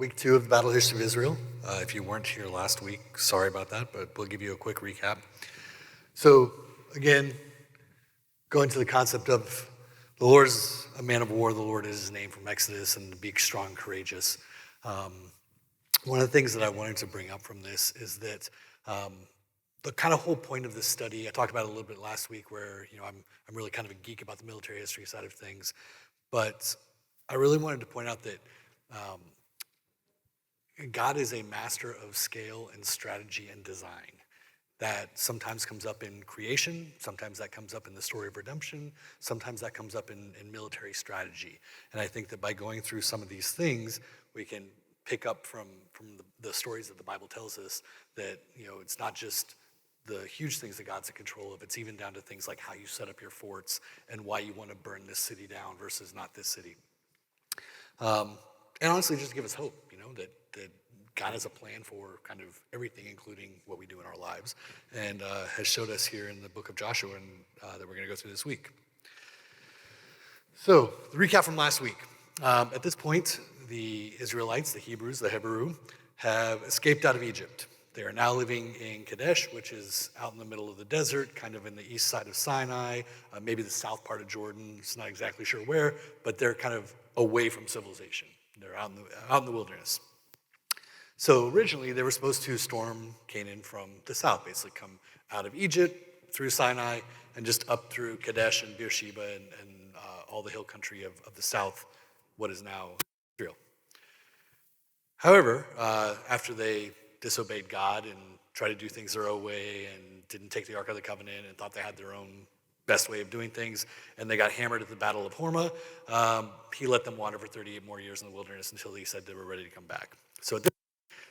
week 2 of the Battle History of Israel. If you weren't here last week, sorry about that, but we'll give you a quick recap. So, again, going to the concept of the Lord is a man of war, the Lord is his name from Exodus, and to be strong and courageous. One of the things that I wanted to bring up from this is that the kind of whole point of this study, I talked about it a little bit last week where, I'm really kind of a geek about the military history side of things, but I really wanted to point out that God is a master of scale and strategy and design. That sometimes comes up in creation, sometimes that comes up in the story of redemption, sometimes that comes up in military strategy. And I think that by going through some of these things, we can pick up from the stories that the Bible tells us that, it's not just the huge things that God's in control of, it's even down to things like how you set up your forts and why you want to burn this city down versus not this city. And honestly, just give us hope, that God has a plan for kind of everything, including what we do in our lives, and has showed us here in the book of Joshua and that we're going to go through this week. So, the recap from last week. At this point, the Israelites, the Hebrews, the Hebrew, have escaped out of Egypt. They are now living in Kadesh, which is out in the middle of the desert, kind of in the east side of Sinai, maybe the south part of Jordan. It's not exactly sure where, but they're kind of away from civilization. They're out in the wilderness. So originally, they were supposed to storm Canaan from the south, basically come out of Egypt, through Sinai, and just up through Kadesh and Beersheba and all the hill country of the south, what is now Israel. However, after they disobeyed God and tried to do things their own way and didn't take the Ark of the Covenant and thought they had their own best way of doing things, and they got hammered at the Battle of Hormah, he let them wander for 38 more years in the wilderness until he said they were ready to come back. So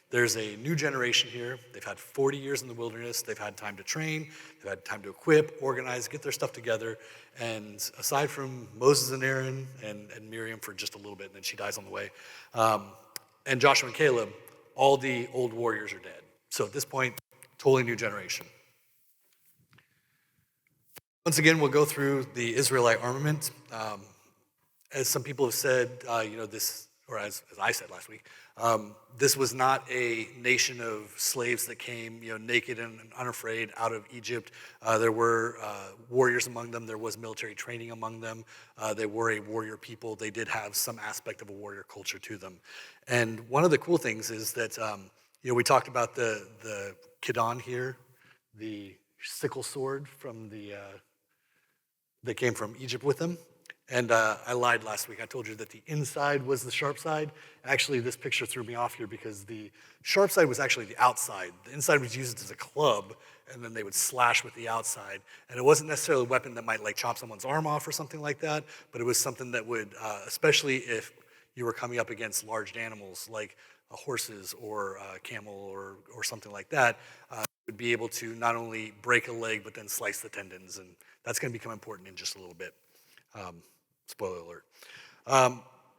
there's a new generation here. They've had 40 years in the wilderness. They've had time to train. They've had time to equip, organize, get their stuff together. And aside from Moses and Aaron and Miriam for just a little bit, and then she dies on the way, and Joshua and Caleb, all the old warriors are dead. So at this point, totally new generation. Once again, we'll go through the Israelite armament. As some people have said, this, or as I said last week, this was not a nation of slaves that came, naked and unafraid out of Egypt. There were warriors among them. There was military training among them. They were a warrior people. They did have some aspect of a warrior culture to them. And one of the cool things is that, we talked about the Kidon here, the Sickle Sword from that came from Egypt with them. And I lied last week. I told you that the inside was the sharp side. Actually, this picture threw me off here because the sharp side was actually the outside. The inside was used as a club, and then they would slash with the outside. And it wasn't necessarily a weapon that might chop someone's arm off or something like that, but it was something that would, especially if you were coming up against large animals like horses or a camel or something like that, would be able to not only break a leg, but then slice the tendons. And that's going to become important in just a little bit. Spoiler alert.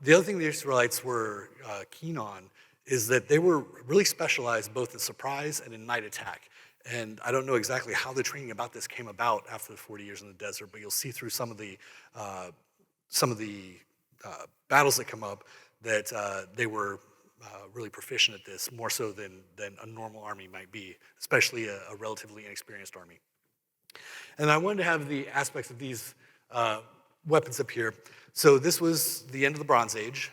The other thing the Israelites were keen on is that they were really specialized both in surprise and in night attack. And I don't know exactly how the training about this came about after the 40 years in the desert, but you'll see through some of the battles that come up that they were really proficient at this, more so than a normal army might be, especially a relatively inexperienced army. And I wanted to have the aspects of these weapons up here. So this was the end of the Bronze Age.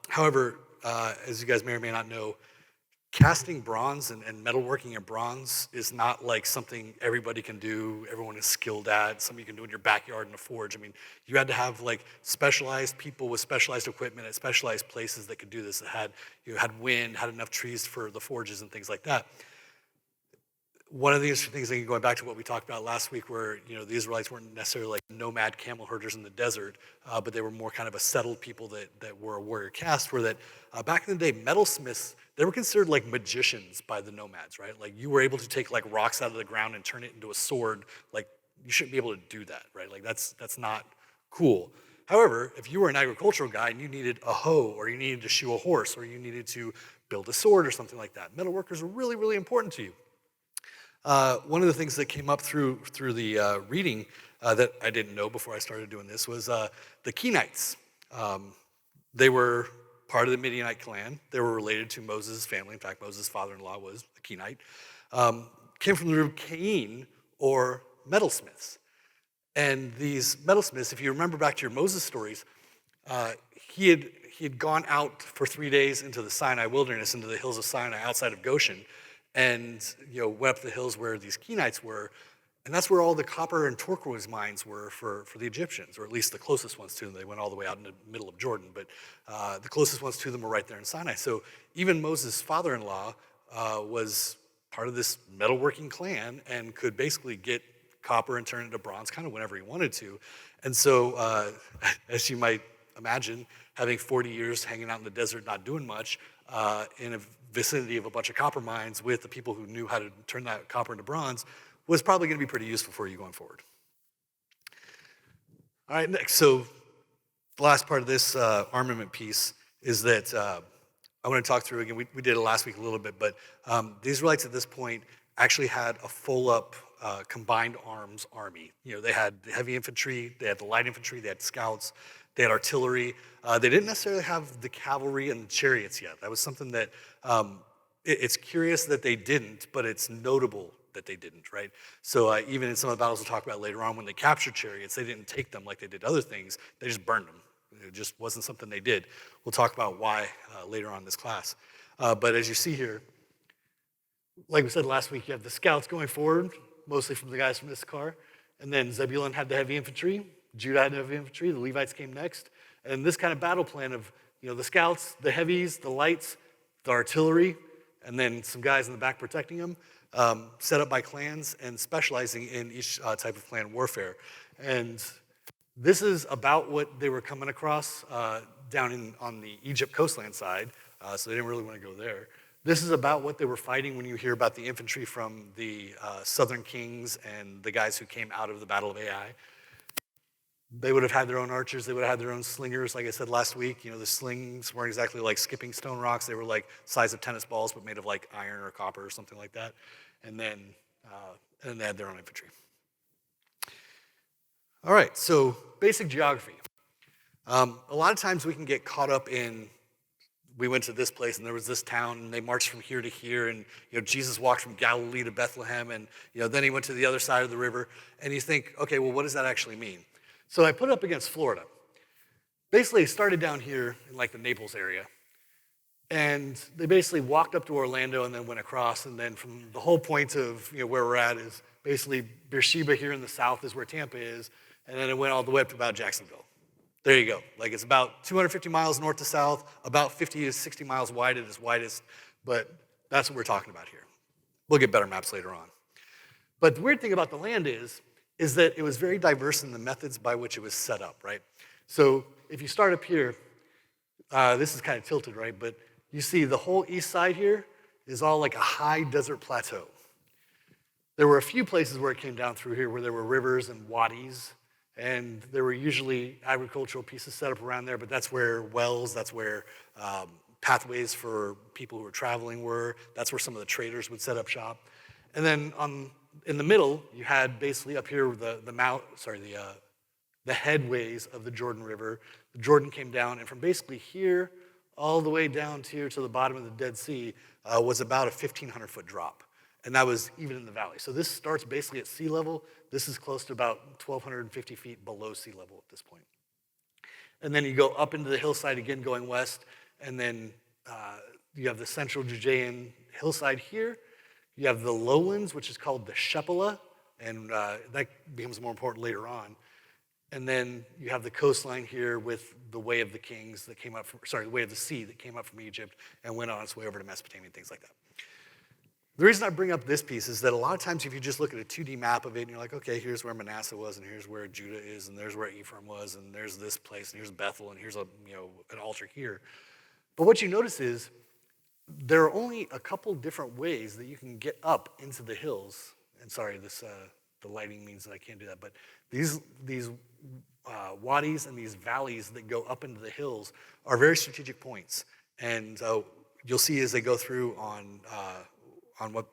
However, as you guys may or may not know, casting bronze and metalworking in bronze is not like something everybody can do, everyone is skilled at, something you can do in your backyard in a forge. I mean, you had to have specialized people with specialized equipment at specialized places that could do this, that had wind, had enough trees for the forges and things like that. One of the interesting things, going back to what we talked about last week, where the Israelites weren't necessarily like nomad camel herders in the desert, but they were more kind of a settled people that were a warrior caste. Where that back in the day, metalsmiths, they were considered like magicians by the nomads, right? Like you were able to take rocks out of the ground and turn it into a sword. Like you shouldn't be able to do that, right? Like that's not cool. However, if you were an agricultural guy and you needed a hoe, or you needed to shoe a horse, or you needed to build a sword or something like that, metalworkers were really, really important to you. One of the things that came up through the reading that I didn't know before I started doing this was the Canaanites. They were part of the Midianite clan. They were related to Moses' family. In fact, Moses' father-in-law was a Kenite. Came from the root Cain, or metalsmiths. And these metalsmiths, if you remember back to your Moses stories, he had gone out for 3 days into the Sinai wilderness, into the hills of Sinai outside of Goshen, and went up the hills where these Kenites were, and that's where all the copper and turquoise mines were for the Egyptians, or at least the closest ones to them. They went all the way out in the middle of Jordan, but the closest ones to them were right there in Sinai. So even Moses' father-in-law was part of this metalworking clan and could basically get copper and turn it into bronze kind of whenever he wanted to. And so, as you might imagine, having 40 years hanging out in the desert not doing much in a vicinity of a bunch of copper mines with the people who knew how to turn that copper into bronze was probably going to be pretty useful for you going forward. All right, next. So the last part of this armament piece is that I want to talk through again. We did it last week a little bit, but the Israelites at this point actually had a full-up combined arms army. They had the heavy infantry, they had the light infantry, they had scouts, they had artillery. They didn't necessarily have the cavalry and the chariots yet. That was something that it's curious that they didn't, but it's notable that they didn't, right? So even in some of the battles we'll talk about later on, when they captured chariots, they didn't take them like they did other things. They just burned them. It just wasn't something they did. We'll talk about why later on in this class. But as you see here, like we said last week, you have the scouts going forward, mostly from the guys from Issachar, and then Zebulun had the heavy infantry, Judah had the heavy infantry, the Levites came next, and this kind of battle plan of the scouts, the heavies, the lights, the artillery, and then some guys in the back protecting them, set up by clans and specializing in each type of clan warfare. And this is about what they were coming across down on the Egypt coastline side, so they didn't really want to go there. This is about what they were fighting when you hear about the infantry from the southern kings and the guys who came out of the Battle of Ai. They would have had their own archers. They would have had their own slingers. Like I said last week, the slings weren't exactly like skipping stone rocks. They were like size of tennis balls, but made of like iron or copper or something like that. And then they had their own infantry. All right, so basic geography. A lot of times we can get caught up in, we went to this place and there was this town and they marched from here to here, and Jesus walked from Galilee to Bethlehem, and then he went to the other side of the river, and you think, okay, well, what does that actually mean? So I put it up against Florida. Basically, it started down here in like the Naples area, and they basically walked up to Orlando and then went across, and then from the whole point of where we're at is basically Beersheba here in the south is where Tampa is, and then it went all the way up to about Jacksonville. There you go. Like it's about 250 miles north to south, about 50 to 60 miles wide at its widest, but that's what we're talking about here. We'll get better maps later on. But the weird thing about the land is that it was very diverse in the methods by which it was set up, right? So if you start up here, this is kind of tilted, right? But you see the whole east side here is all like a high desert plateau. There were a few places where it came down through here where there were rivers and wadis, and there were usually agricultural pieces set up around there, but that's where wells, that's where pathways for people who were traveling were. That's where some of the traders would set up shop. And then in the middle, you had basically up here the headways of the Jordan River. The Jordan came down, and from basically here all the way down here to the bottom of the Dead Sea was about a 1,500-foot drop. And that was even in the valley. So this starts basically at sea level. This is close to about 1,250 feet below sea level at this point. And then you go up into the hillside again going west, and then you have the central Judean hillside here. You have the lowlands, which is called the Shephelah, and that becomes more important later on. And then you have the coastline here with the Way of the Kings that came up from, the Way of the Sea that came up from Egypt and went on its way over to Mesopotamia and things like that. The reason I bring up this piece is that a lot of times if you just look at a 2D map of it and you're like, okay, here's where Manasseh was, and here's where Judah is, and there's where Ephraim was, and there's this place, and here's Bethel, and here's an altar here. But what you notice is there are only a couple different ways that you can get up into the hills. And sorry, the lighting means that I can't do that, but these wadis and these valleys that go up into the hills are very strategic points. And you'll see as they go through on what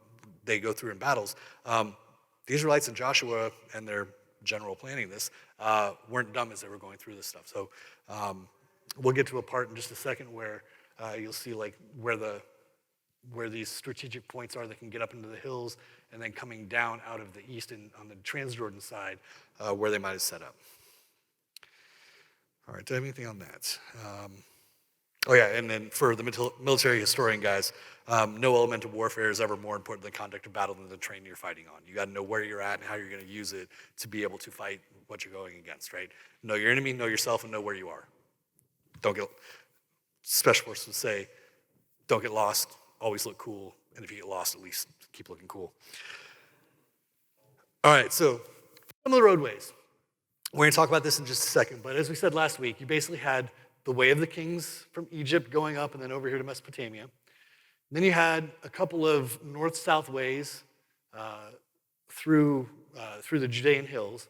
they go through in battles, the Israelites and Joshua and their general planning this weren't dumb as they were going through this stuff. So we'll get to a part in just a second where You'll see like where these strategic points are that can get up into the hills, and then coming down out of the east and on the Transjordan side where they might have set up. All right, do I have anything on that? Oh yeah, and then for the military historian guys, no element of warfare is ever more important than conduct of battle than the terrain you're fighting on. You got to know where you're at and how you're going to use it to be able to fight what you're going against, right? Know your enemy, know yourself, and know where you are. Special forces would say, don't get lost, always look cool, and if you get lost, at least keep looking cool. All right, so some of the roadways. We're going to talk about this in just a second, but as we said last week, you basically had the way of the kings from Egypt going up and then over here to Mesopotamia. And then you had a couple of north-south ways through the Judean hills.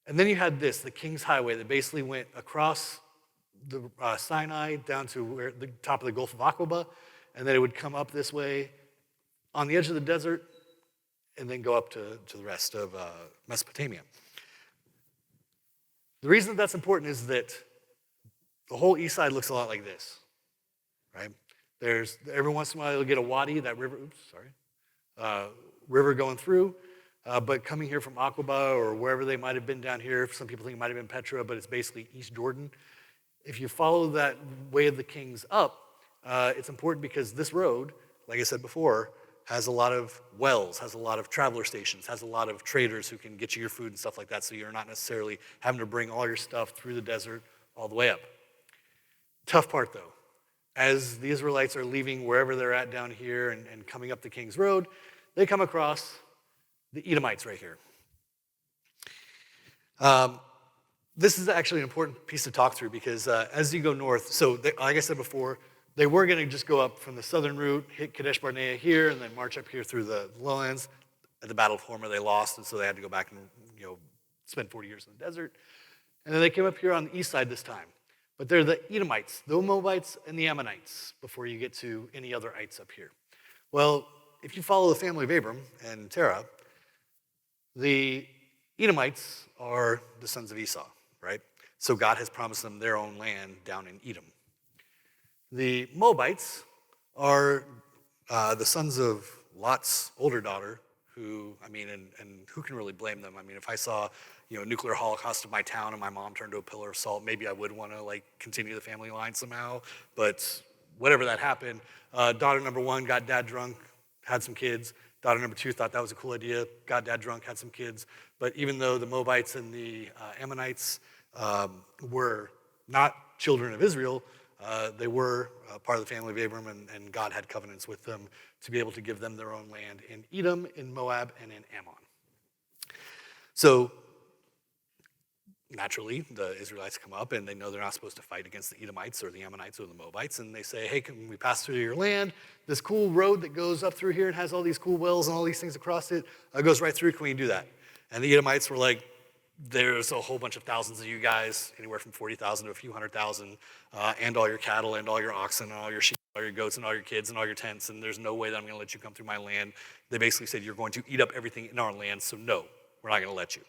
And then you had the King's Highway, that basically went across the Sinai down to the top of the Gulf of Aqaba, and then it would come up this way on the edge of the desert and then go up to the rest of Mesopotamia. The reason that's important is that the whole east side looks a lot like this, right? There's, every once in a while you'll get a wadi, that river, river going through, but coming here from Aqaba or wherever they might have been down here, some people think it might have been Petra, but it's basically East Jordan. If you follow that way of the kings up, it's important because this road, like I said before, has a lot of wells, has a lot of traveler stations, has a lot of traders who can get you your food and stuff like that, so you're not necessarily having to bring all your stuff through the desert all the way up. Tough part though, as the Israelites are leaving wherever they're at down here and coming up the King's Road, they come across the Edomites right here. This is actually an important piece to talk through because as you go north, like I said before, they were going to just go up from the southern route, hit Kadesh Barnea here, and then march up here through the lowlands. At the Battle of Horma, they lost, and so they had to go back and spend 40 years in the desert. And then they came up here on the east side this time. But they're the Edomites, the Moabites, and the Ammonites before you get to any other ites up here. Well, if you follow the family of Abram and Terah, the Edomites are the sons of Esau, right? So God has promised them their own land down in Edom. The Moabites are the sons of Lot's older daughter, who, and who can really blame them? If I saw, a nuclear holocaust of my town and my mom turned to a pillar of salt, maybe I would want to continue the family line somehow. But whatever that happened, daughter number one got dad drunk, had some kids. Daughter number two thought that was a cool idea, got dad drunk, had some kids. But even though the Moabites and the Ammonites were not children of Israel, they were part of the family of Abram, and God had covenants with them to be able to give them their own land in Edom, in Moab, and in Ammon. So naturally, the Israelites come up, and they know they're not supposed to fight against the Edomites or the Ammonites or the Moabites, and they say, hey, can we pass through your land? This cool road that goes up through here and has all these cool wells and all these things across it goes right through. Can we do that? And the Edomites were like, there's a whole bunch of thousands of you guys, anywhere from 40,000 to a few 100,000, and all your cattle and all your oxen and all your sheep, all your goats and all your kids and all your tents, and there's no way that I'm going to let you come through my land. They basically said, you're going to eat up everything in our land, so no, we're not going to let you.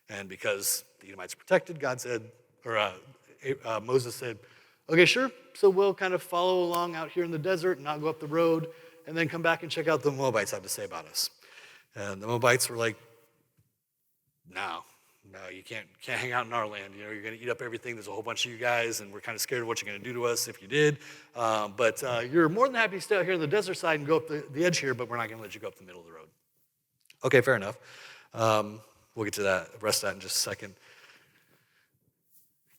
And because the Edomites are protected, God said, Moses said, okay, sure, so we'll kind of follow along out here in the desert and not go up the road, and then come back and check out what the Moabites have to say about us. And the Moabites were like, no, you can't hang out in our land. You're going to eat up everything. There's a whole bunch of you guys, and we're kind of scared of what you're going to do to us if you did. But you're more than happy to stay out here on the desert side and go up the edge here, but we're not going to let you go up the middle of the road. Okay, fair enough. We'll get to the rest of that in just a second.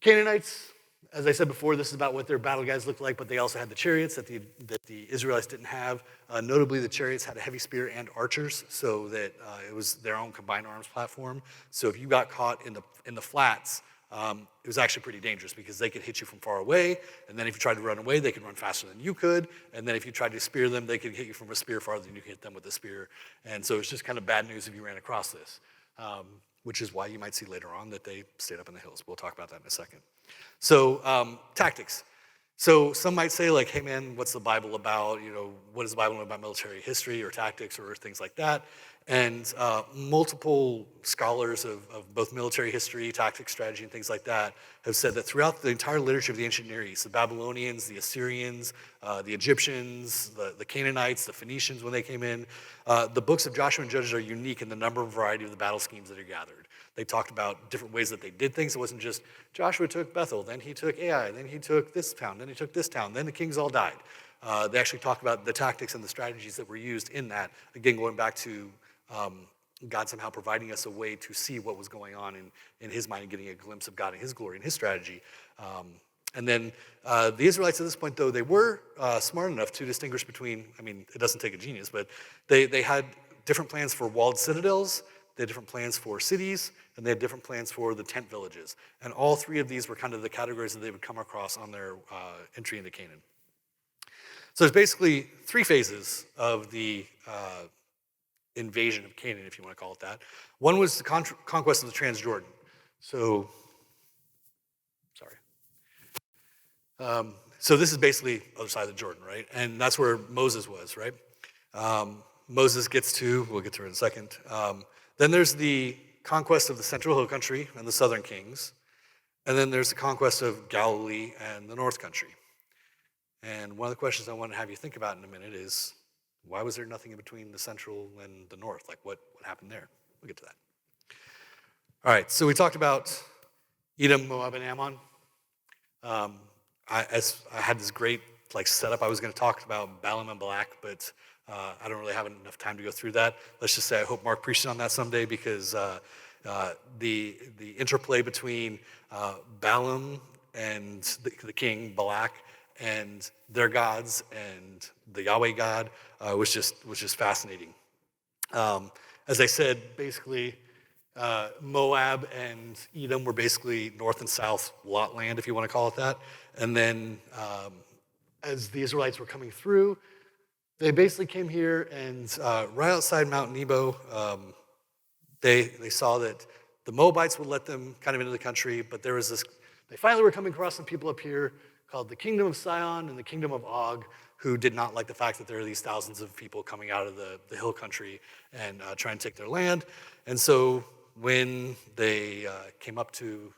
Canaanites, as I said before, this is about what their battle guys looked like, but they also had the chariots that the Israelites didn't have. Notably, the chariots had a heavy spear and archers, so that it was their own combined arms platform. So if you got caught in the flats, it was actually pretty dangerous because they could hit you from far away, and then if you tried to run away, they could run faster than you could, and then if you tried to spear them, they could hit you from a spear farther than you could hit them with a spear. And so it's just kind of bad news if you ran across this. Which is why you might see later on that they stayed up in the hills. We'll talk about that in a second. So tactics. So some might say like, hey man, what's the Bible about? What does the Bible know about military history or tactics or things like that? And multiple scholars of both military history, tactics, strategy, and things like that have said that throughout the entire literature of the ancient Near East, the Babylonians, the Assyrians, the Egyptians, the Canaanites, the Phoenicians when they came in, the books of Joshua and Judges are unique in the number and variety of the battle schemes that are gathered. They talked about different ways that they did things. It wasn't just Joshua took Bethel, then he took Ai, then he took this town, then he took this town, then the kings all died. They actually talk about the tactics and the strategies that were used in that. Again, going back to God somehow providing us a way to see what was going on in his mind and getting a glimpse of God and his glory and his strategy. And then the Israelites at this point, though, they were smart enough to distinguish between, it doesn't take a genius, but they had different plans for walled citadels, they had different plans for cities, and they had different plans for the tent villages. And all three of these were kind of the categories that they would come across on their entry into Canaan. So there's basically three phases of the invasion of Canaan, if you want to call it that. One was the conquest of the Transjordan. So, so this is basically other side of the Jordan, right? And that's where Moses was, right? Moses gets to, we'll get to it in a second. Then there's the conquest of the central hill country and the southern kings. And then there's the conquest of Galilee and the north country. And one of the questions I want to have you think about in a minute is, why was there nothing in between the central and the north? Like, what happened there? We'll get to that. All right, so we talked about Edom, Moab, and Ammon. I had this great setup. I was going to talk about Balaam and Balak, but I don't really have enough time to go through that. Let's just say I hope Mark preaches on that someday, because the interplay between Balaam and the king, Balak, and their gods and the Yahweh God was just fascinating. As I said, basically, Moab and Edom were basically north and south lot land, if you want to call it that. And then as the Israelites were coming through, they basically came here, and right outside Mount Nebo, they saw that the Moabites would let them kind of into the country, but there was this, they finally were coming across some people up here called the Kingdom of Sihon and the Kingdom of Og, who did not like the fact that there are these thousands of people coming out of the hill country and trying to take their land. And so when they came up to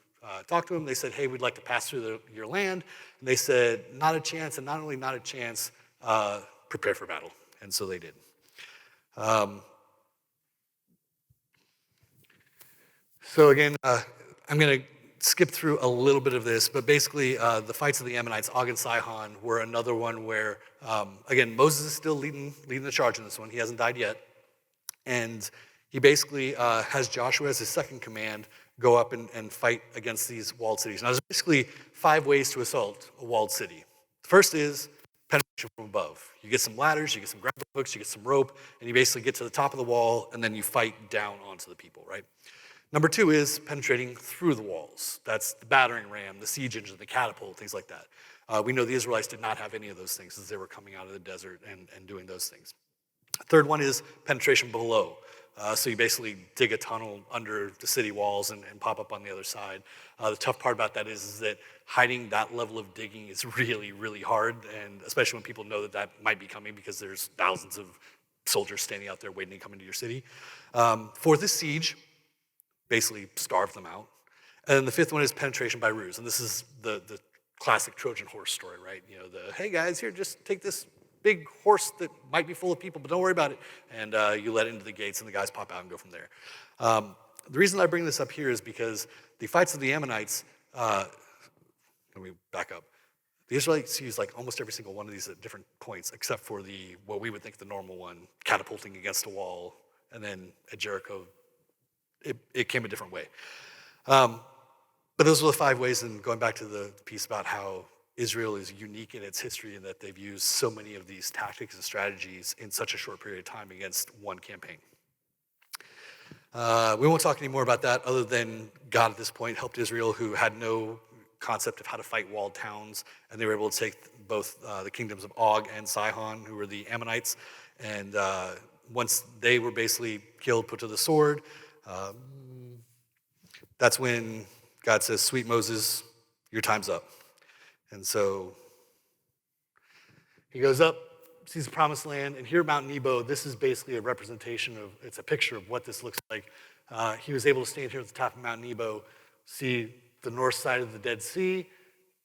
talk to him, they said, hey, we'd like to pass through your land. And they said, not a chance, and not only not a chance, prepare for battle. And so they did. So again, I'm going to skip through a little bit of this, but basically the fights of the Ammonites, Og and Sihon, were another one where, again, Moses is still leading the charge in this one. He hasn't died yet. And he basically has Joshua as his second command go up and fight against these walled cities. Now, there's basically 5 ways to assault a walled city. The first is penetration from above. You get some ladders, you get some grappling hooks, you get some rope, and you basically get to the top of the wall, and then you fight down onto the people, right? Number 2 is penetrating through the walls. That's the battering ram, the siege engine, the catapult, things like that. We know the Israelites did not have any of those things as they were coming out of the desert and doing those things. Third one is penetration below. So you basically dig a tunnel under the city walls and pop up on the other side. The tough part about that is that hiding that level of digging is really, really hard, and especially when people know that might be coming, because there's thousands of soldiers standing out there waiting to come into your city. Fourth is siege. Basically starve them out. And then the 5th one is penetration by ruse. And this is the classic Trojan horse story, right? Hey guys, here, just take this big horse that might be full of people, but don't worry about it. And you let it into the gates, and the guys pop out and go from there. The reason I bring this up here is because the fights of the Ammonites, let me back up. The Israelites use almost every single one of these at different points, except for what we would think the normal one, catapulting against a wall, and then at Jericho, it came a different way. But those were the 5 ways, and going back to the piece about how Israel is unique in its history and that they've used so many of these tactics and strategies in such a short period of time against one campaign. We won't talk any more about that, other than God at this point helped Israel, who had no concept of how to fight walled towns, and they were able to take both the kingdoms of Og and Sihon, who were the Ammonites, and once they were basically killed, put to the sword, that's when God says, sweet Moses, your time's up. And so He goes up, sees the promised land, and here at Mount Nebo, this is basically a representation of, it's a picture of what this looks like. He was able to stand here at the top of Mount Nebo, see the north side of the Dead Sea,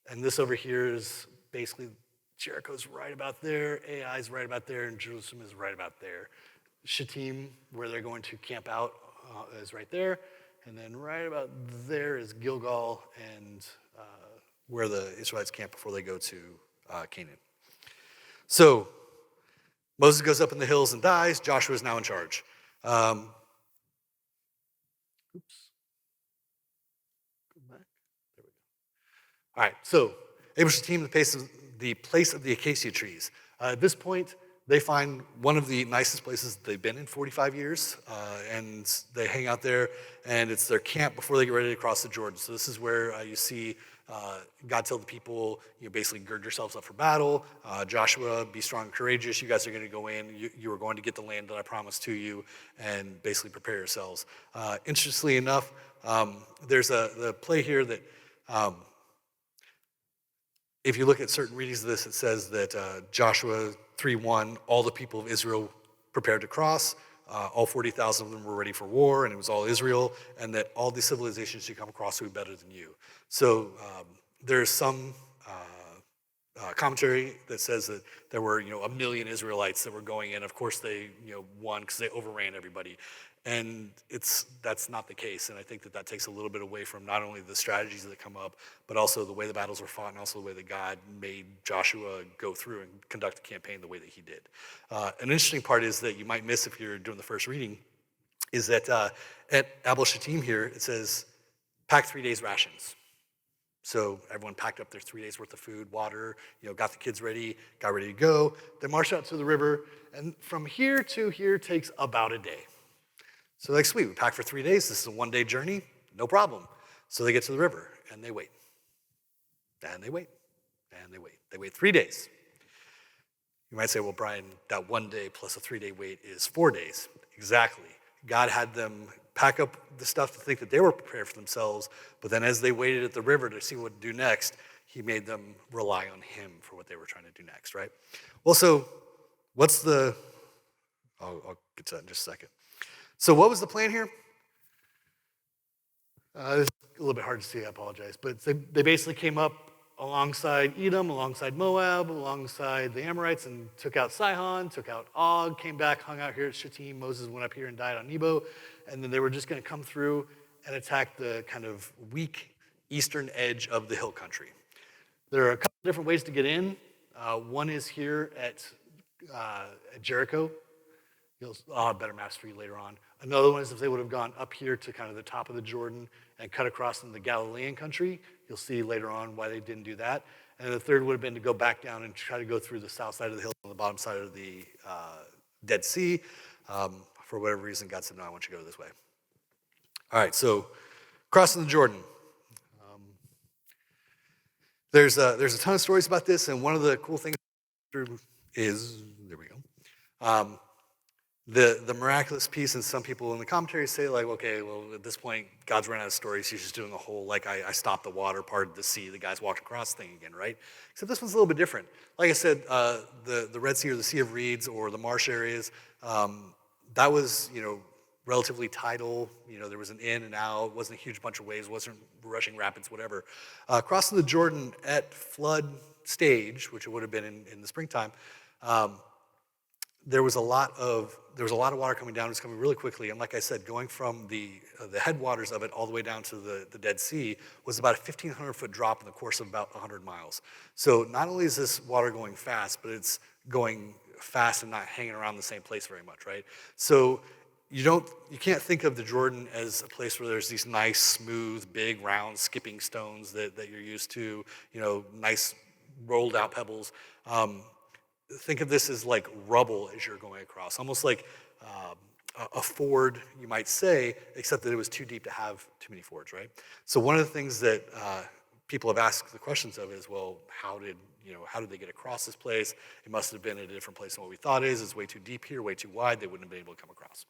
and this over here is basically Jericho's right about there, Ai is right about there, and Jerusalem is right about there. Shittim, where they're going to camp out, is right there. And then right about there is Gilgal and where the Israelites camp before they go to Canaan. So Moses goes up in the hills and dies. Joshua is now in charge. Oops. Go back. There we go. All right, so Shittim, the place of the acacia trees. At this point, they find one of the nicest places they've been in 45 years, and they hang out there, and it's their camp before they get ready to cross the Jordan. So this is where you see God tell the people, basically gird yourselves up for battle. Joshua, be strong and courageous. You guys are going to go in. You are going to get the land that I promised to you, and basically prepare yourselves. Interestingly enough, there's the play here that if you look at certain readings of this, it says that Joshua 3:1, all the people of Israel prepared to cross. All 40,000 of them were ready for war, and it was all Israel, and that all the civilizations you come across will be better than you. So there's some commentary that says that there were, 1 million Israelites that were going in. Of course, they, won because they overran everybody. And that's not the case. And I think that takes a little bit away from not only the strategies that come up, but also the way the battles were fought and also the way that God made Joshua go through and conduct the campaign the way that he did. An interesting part is that you might miss if you're doing the first reading is that at Abel Shittim here, it says, pack 3 days rations. So everyone packed up their 3 days worth of food, water, got the kids ready, got ready to go. They marched out to the river, and from here to here takes about a day. So they're like, sweet, we packed for 3 days. This is a 1-day journey, no problem. So they get to the river, and they wait. And they wait, and they wait. They wait 3 days. You might say, well, Brian, that 1 day plus a 3-day wait is 4 days. Exactly. God had them pack up the stuff to think that they were prepared for themselves, but then as they waited at the river to see what to do next, he made them rely on him for what they were trying to do next, right? Well, so what's I'll get to that in just a second. So what was the plan here? This is a little bit hard to see, I apologize, but they basically came up alongside Edom, alongside Moab, alongside the Ammonites, and took out Sihon, took out Og, came back, hung out here at Shittim. Moses went up here and died on Nebo, and then they were just going to come through and attack the kind of weak eastern edge of the hill country. There are a couple different ways to get in. One is here at Jericho. I'll have better maps for you later on. Another one is if they would have gone up here to kind of the top of the Jordan and cut across into the Galilean country. You'll see later on why they didn't do that. And the third would have been to go back down and try to go through the south side of the hill on the bottom side of the Dead Sea. For whatever reason, God said, no, I want you to go this way. All right, so crossing the Jordan. There's a ton of stories about this, and one of the cool things is, there we go, the miraculous piece, and some people in the commentaries say, like, okay, well, at this point, God's run out of stories. He's just doing the whole, like, I stopped the water, parted the sea, the guys walked across thing again, right? Except this one's a little bit different. Like I said, the Red Sea or the Sea of Reeds or the marsh areas, that was, relatively tidal. There was an in and out. It wasn't a huge bunch of waves. Wasn't rushing rapids, whatever. Crossing the Jordan at flood stage, which it would have been in the springtime, there was a lot of water coming down. It was coming really quickly, and like I said, going from the headwaters of it all the way down to the Dead Sea was about a 1,500-foot drop in the course of about 100 miles. So not only is this water going fast, but it's going fast and not hanging around the same place very much, right? So you can't think of the Jordan as a place where there's these nice, smooth, big, round, skipping stones that you're used to, nice rolled out pebbles. Think of this as like rubble as you're going across, almost like a ford, you might say, except that it was too deep to have too many fords, right? So one of the things that people have asked the questions of is, well, how did they get across this place? It must have been at a different place than what we thought it is. It's way too deep here, way too wide. They wouldn't have been able to come across.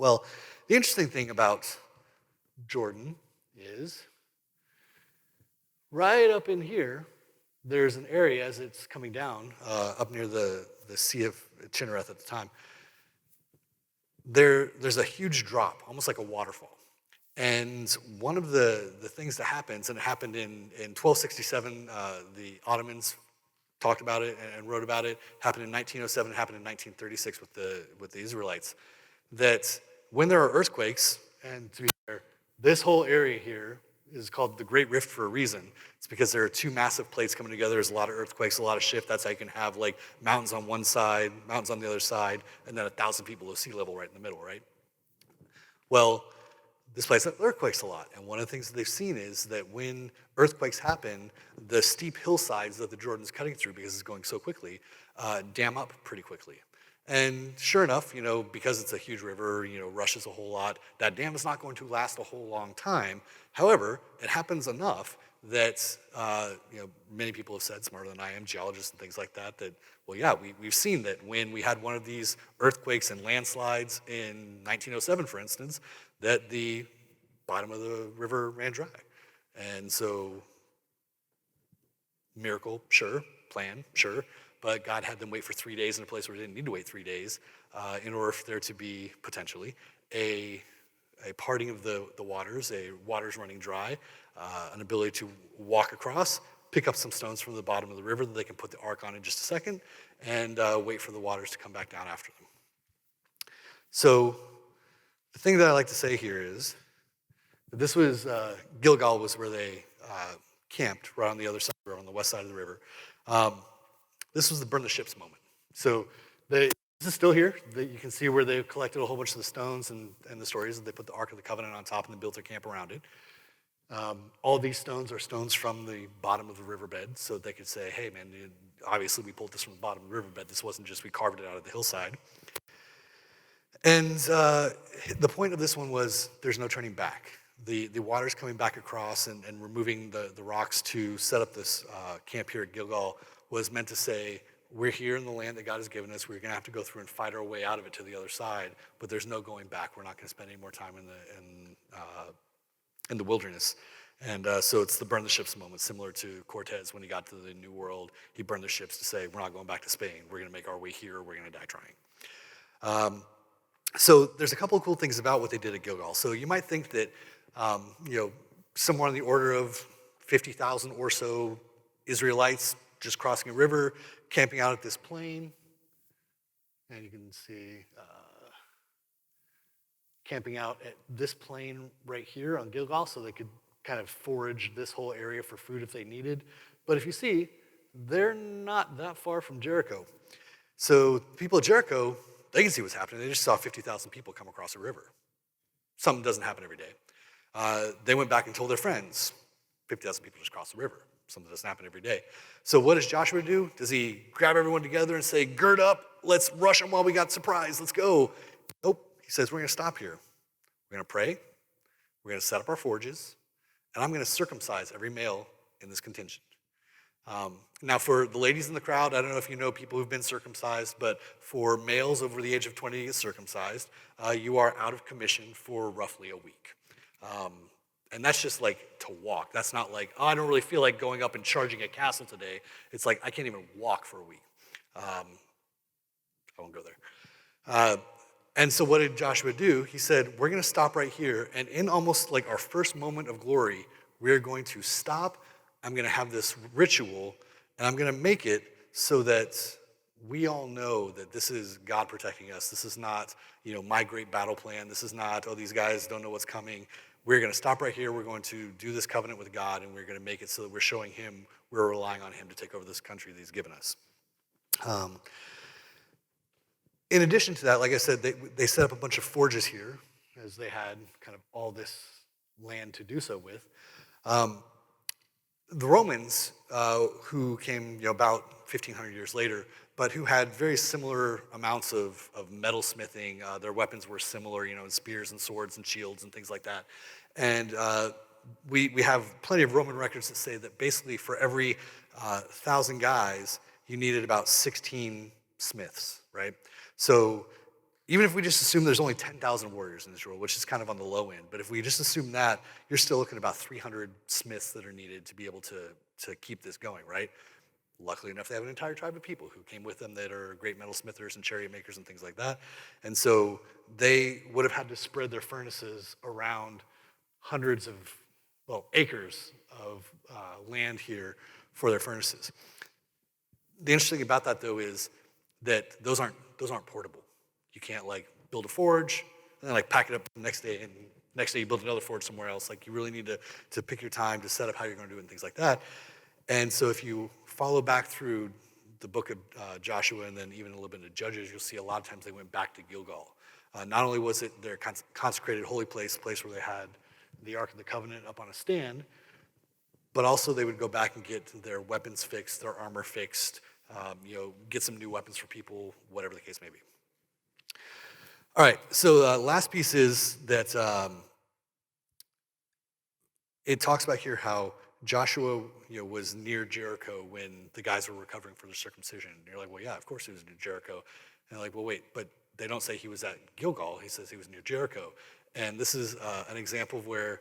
Well, the interesting thing about Jordan is right up in here there's an area as it's coming down up near the Sea of Chinnereth at the time. There's a huge drop, almost like a waterfall. And one of the things that happens, and it happened in 1267, the Ottomans talked about it and wrote about it, happened in 1907, happened in 1936 with the Israelites, that when there are earthquakes, and to be fair, this whole area here is called the Great Rift for a reason. It's because there are two massive plates coming together. There's a lot of earthquakes, a lot of shift. That's how you can have like mountains on one side, mountains on the other side, and then 1,000 feet below sea level right in the middle, right? Well, this place has earthquakes a lot, and one of the things that they've seen is that when earthquakes happen, the steep hillsides that the Jordan's cutting through, because it's going so quickly, dam up pretty quickly. And sure enough, because it's a huge river, rushes a whole lot, that dam is not going to last a whole long time. However, it happens enough that, many people have said, smarter than I am, geologists and things like that, well, yeah, we've seen that when we had one of these earthquakes and landslides in 1907, for instance, that the bottom of the river ran dry. And so, miracle, sure, plan, sure, but God had them wait for 3 days in a place where they didn't need to wait 3 days in order for there to be, potentially, a parting of the waters, a waters running dry, an ability to walk across, pick up some stones from the bottom of the river that they can put the ark on in just a second, and wait for the waters to come back down after them. So the thing that I like to say here is that this was, Gilgal was where they camped, right on the other side, on the west side of the river. This was the burn the ships moment. So this is still here. You can see where they collected a whole bunch of the stones and the stories that they put the Ark of the Covenant on top and they built their camp around it. All these stones are stones from the bottom of the riverbed, so they could say, hey man, obviously we pulled this from the bottom of the riverbed. This wasn't just we carved it out of the hillside. And the point of this one was there's no turning back. The water's coming back across and removing the rocks to set up this camp here at Gilgal was meant to say, we're here in the land that God has given us. We're going to have to go through and fight our way out of it to the other side, but there's no going back. We're not going to spend any more time in the wilderness. And so it's the burn the ships moment, similar to Cortez when he got to the New World. He burned the ships to say, we're not going back to Spain. We're going to make our way here. We're going to die trying. So there's a couple of cool things about what they did at Gilgal. So you might think that, somewhere on the order of 50,000 or so Israelites just crossing a river, camping out at this plain. And you can see camping out at this plain right here on Gilgal so they could kind of forage this whole area for food if they needed. But if you see, they're not that far from Jericho. So people at Jericho, they can see what's happening. They just saw 50,000 people come across a river. Something doesn't happen every day. They went back and told their friends, 50,000 people just crossed the river. Something doesn't happen every day. So what does Joshua do? Does he grab everyone together and say, gird up, let's rush them while we got surprised, let's go? Nope. He says, we're going to stop here. We're going to pray. We're going to set up our forges. And I'm going to circumcise every male in this contingent. Now, for the ladies in the crowd, I don't know if you know people who've been circumcised, but for males over the age of 20 to get circumcised, you are out of commission for roughly a week. And that's just like to walk. That's not like, oh, I don't really feel like going up and charging a castle today. It's like, I can't even walk for a week. I won't go there. And so what did Joshua do? He said, we're going to stop right here. And in almost like our first moment of glory, we're going to stop. I'm going to have this ritual, and I'm going to make it so that we all know that this is God protecting us. This is not, my great battle plan. This is not, oh, these guys don't know what's coming. We're going to stop right here. We're going to do this covenant with God, and we're going to make it so that we're showing him, we're relying on him to take over this country that he's given us. In addition to that, like I said, they set up a bunch of forges here, as they had kind of all this land to do so with. The Romans, who came about 1,500 years later, but who had very similar amounts of metal smithing. Their weapons were similar, in spears and swords and shields and things like that. And we have plenty of Roman records that say that basically for every 1,000 guys, you needed about 16 smiths, right? So even if we just assume there's only 10,000 warriors in Israel, which is kind of on the low end, but if we just assume that, you're still looking at about 300 smiths that are needed to be able to to keep this going, right? Luckily enough, they have an entire tribe of people who came with them that are great metalsmithers and chariot makers and things like that. And so they would have had to spread their furnaces around hundreds of, acres of land here for their furnaces. The interesting thing about that, though, is that those aren't portable. You can't build a forge and then pack it up the next day, and next day you build another forge somewhere else. You really need to pick your time to set up how you're going to do it and things like that. And so if you follow back through the book of Joshua and then even a little bit of Judges, you'll see a lot of times they went back to Gilgal. Not only was it their consecrated holy place where they had the Ark of the Covenant up on a stand, but also they would go back and get their weapons fixed, their armor fixed, get some new weapons for people, whatever the case may be. All right, so last piece is that it talks about here how Joshua, was near Jericho when the guys were recovering from their circumcision. And you're like, well, yeah, of course he was near Jericho. And they're like, well, wait, but they don't say he was at Gilgal. He says he was near Jericho. And this is an example of where,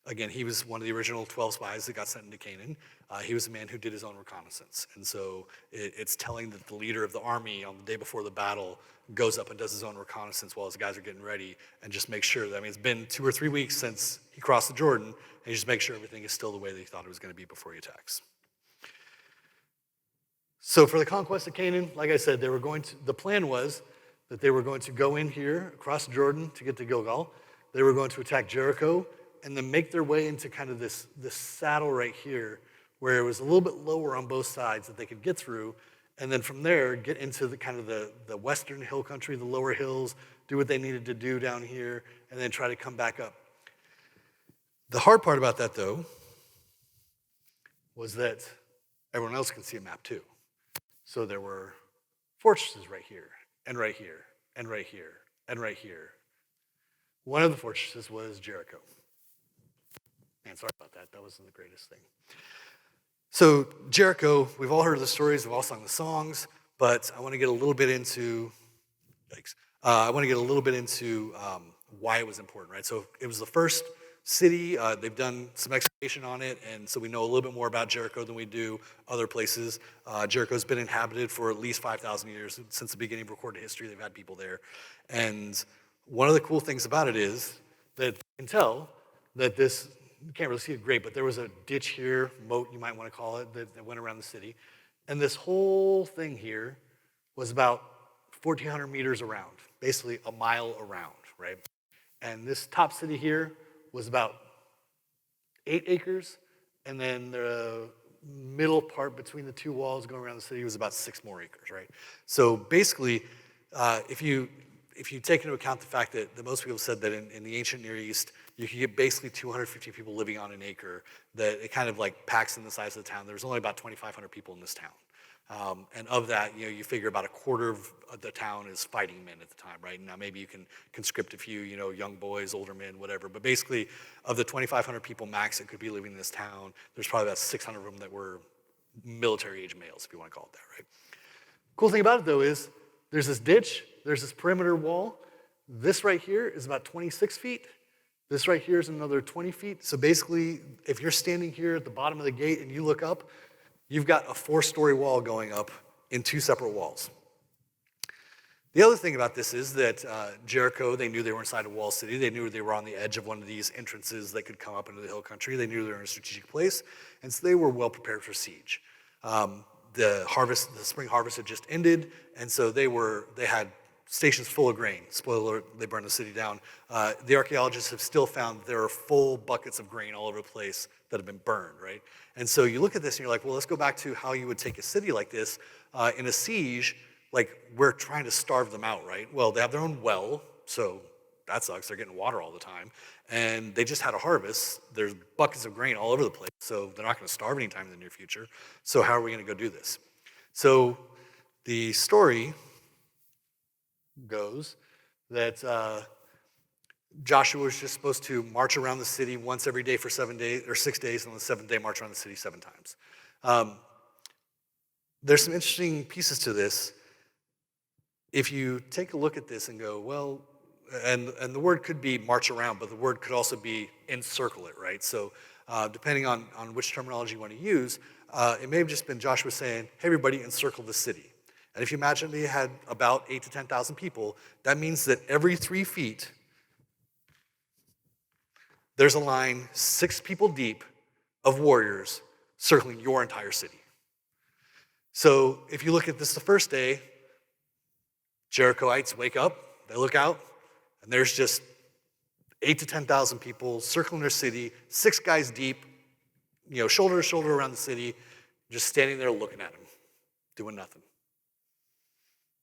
again, he was one of the original 12 spies that got sent into Canaan. He was a man who did his own reconnaissance. And so it's telling that the leader of the army on the day before the battle goes up and does his own reconnaissance while his guys are getting ready and just make sure that, it's been 2 or 3 weeks since he crossed the Jordan, and he just makes sure everything is still the way that he thought it was going to be before he attacks. So for the conquest of Canaan, like I said, the plan was that they were going to go in here, across the Jordan to get to Gilgal. They were going to attack Jericho and then make their way into kind of this saddle right here where it was a little bit lower on both sides that they could get through, and then from there get into the kind of the western hill country, the lower hills, do what they needed to do down here, and then try to come back up. The hard part about that, though, was that everyone else can see a map too. So there were fortresses right here, and right here, and right here, and right here. One of the fortresses was Jericho. Man, sorry about that. That wasn't the greatest thing. So Jericho, we've all heard the stories, we've all sung the songs, but I want to get a little bit into, why it was important, right? So it was the first city. They've done some excavation on it, and so we know a little bit more about Jericho than we do other places. Jericho's been inhabited for at least 5,000 years. Since the beginning of recorded history, they've had people there. And one of the cool things about it is that you can tell that this, you can't really see it great, but there was a ditch here, moat you might want to call it, that went around the city. And this whole thing here was about 1,400 meters around, basically a mile around, right? And this top city here was about 8 acres, and then the middle part between the two walls going around the city was about 6 more acres, right? So basically, if you take into account the fact that most people said that in the ancient Near East, you could get basically 250 people living on an acre, that it kind of packs in the size of the town. There's only about 2,500 people in this town. And of that, you figure about a quarter of the town is fighting men at the time, right? Now maybe you can conscript a few, young boys, older men, whatever. But basically, of the 2,500 people max that could be living in this town, there's probably about 600 of them that were military-age males, if you want to call it that, right? Cool thing about it, though, is there's this ditch, there's this perimeter wall. This right here is about 26 feet. This right here is another 20 feet. So basically, if you're standing here at the bottom of the gate and you look up, you've got a 4-story wall going up in 2 separate walls. The other thing about this is that Jericho, they knew they were inside a walled city. They knew they were on the edge of one of these entrances that could come up into the hill country. They knew they were in a strategic place, and so they were well prepared for siege. The spring harvest had just ended, and so they had stations full of grain. Spoiler alert, they burned the city down. The archaeologists have still found there are full buckets of grain all over the place that have been burned, right? And so you look at this and you're like, well, let's go back to how you would take a city like this. In a siege, we're trying to starve them out, right? Well, they have their own well, so that sucks. They're getting water all the time. And they just had a harvest. There's buckets of grain all over the place, so they're not going to starve anytime in the near future. So how are we going to go do this? So the story goes that Joshua was just supposed to march around the city once every day for 7 days, or 6 days, and on the 7th day march around the city 7 times. There's some interesting pieces to this. If you take a look at this and go, well, and the word could be march around, but the word could also be encircle it, right? So depending on which terminology you want to use, it may have just been Joshua saying, hey, everybody, encircle the city. And if you imagine they had about 8,000 to 10,000 people, that means that every 3 feet, there's a line 6 people deep of warriors circling your entire city. So if you look at this the first day, Jerichoites wake up, they look out, and there's just 8,000 to 10,000 people circling their city, 6 guys deep, shoulder to shoulder around the city, just standing there looking at them, doing nothing.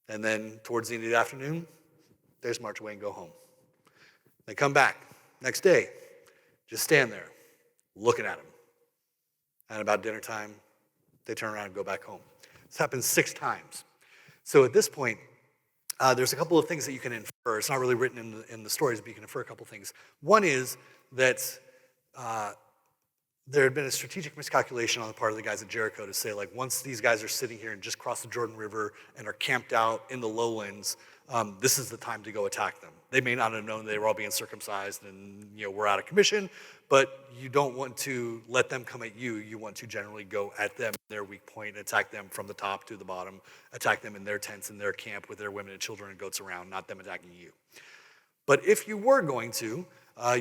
And then towards the end of the afternoon, they just march away and go home. They come back next day, just stand there, looking at them. And about dinner time, they turn around and go back home. This happens 6 times. So at this point, there's a couple of things that you can infer. It's not really written in the stories, but you can infer a couple of things. One is that there had been a strategic miscalculation on the part of the guys at Jericho to say, like, once these guys are sitting here and just cross the Jordan River and are camped out in the lowlands, this is the time to go attack them. They may not have known they were all being circumcised and, we're out of commission, but you don't want to let them come at you. You want to generally go at them, their weak point, attack them from the top to the bottom, attack them in their tents, in their camp with their women and children and goats around, not them attacking you. But if you were going to,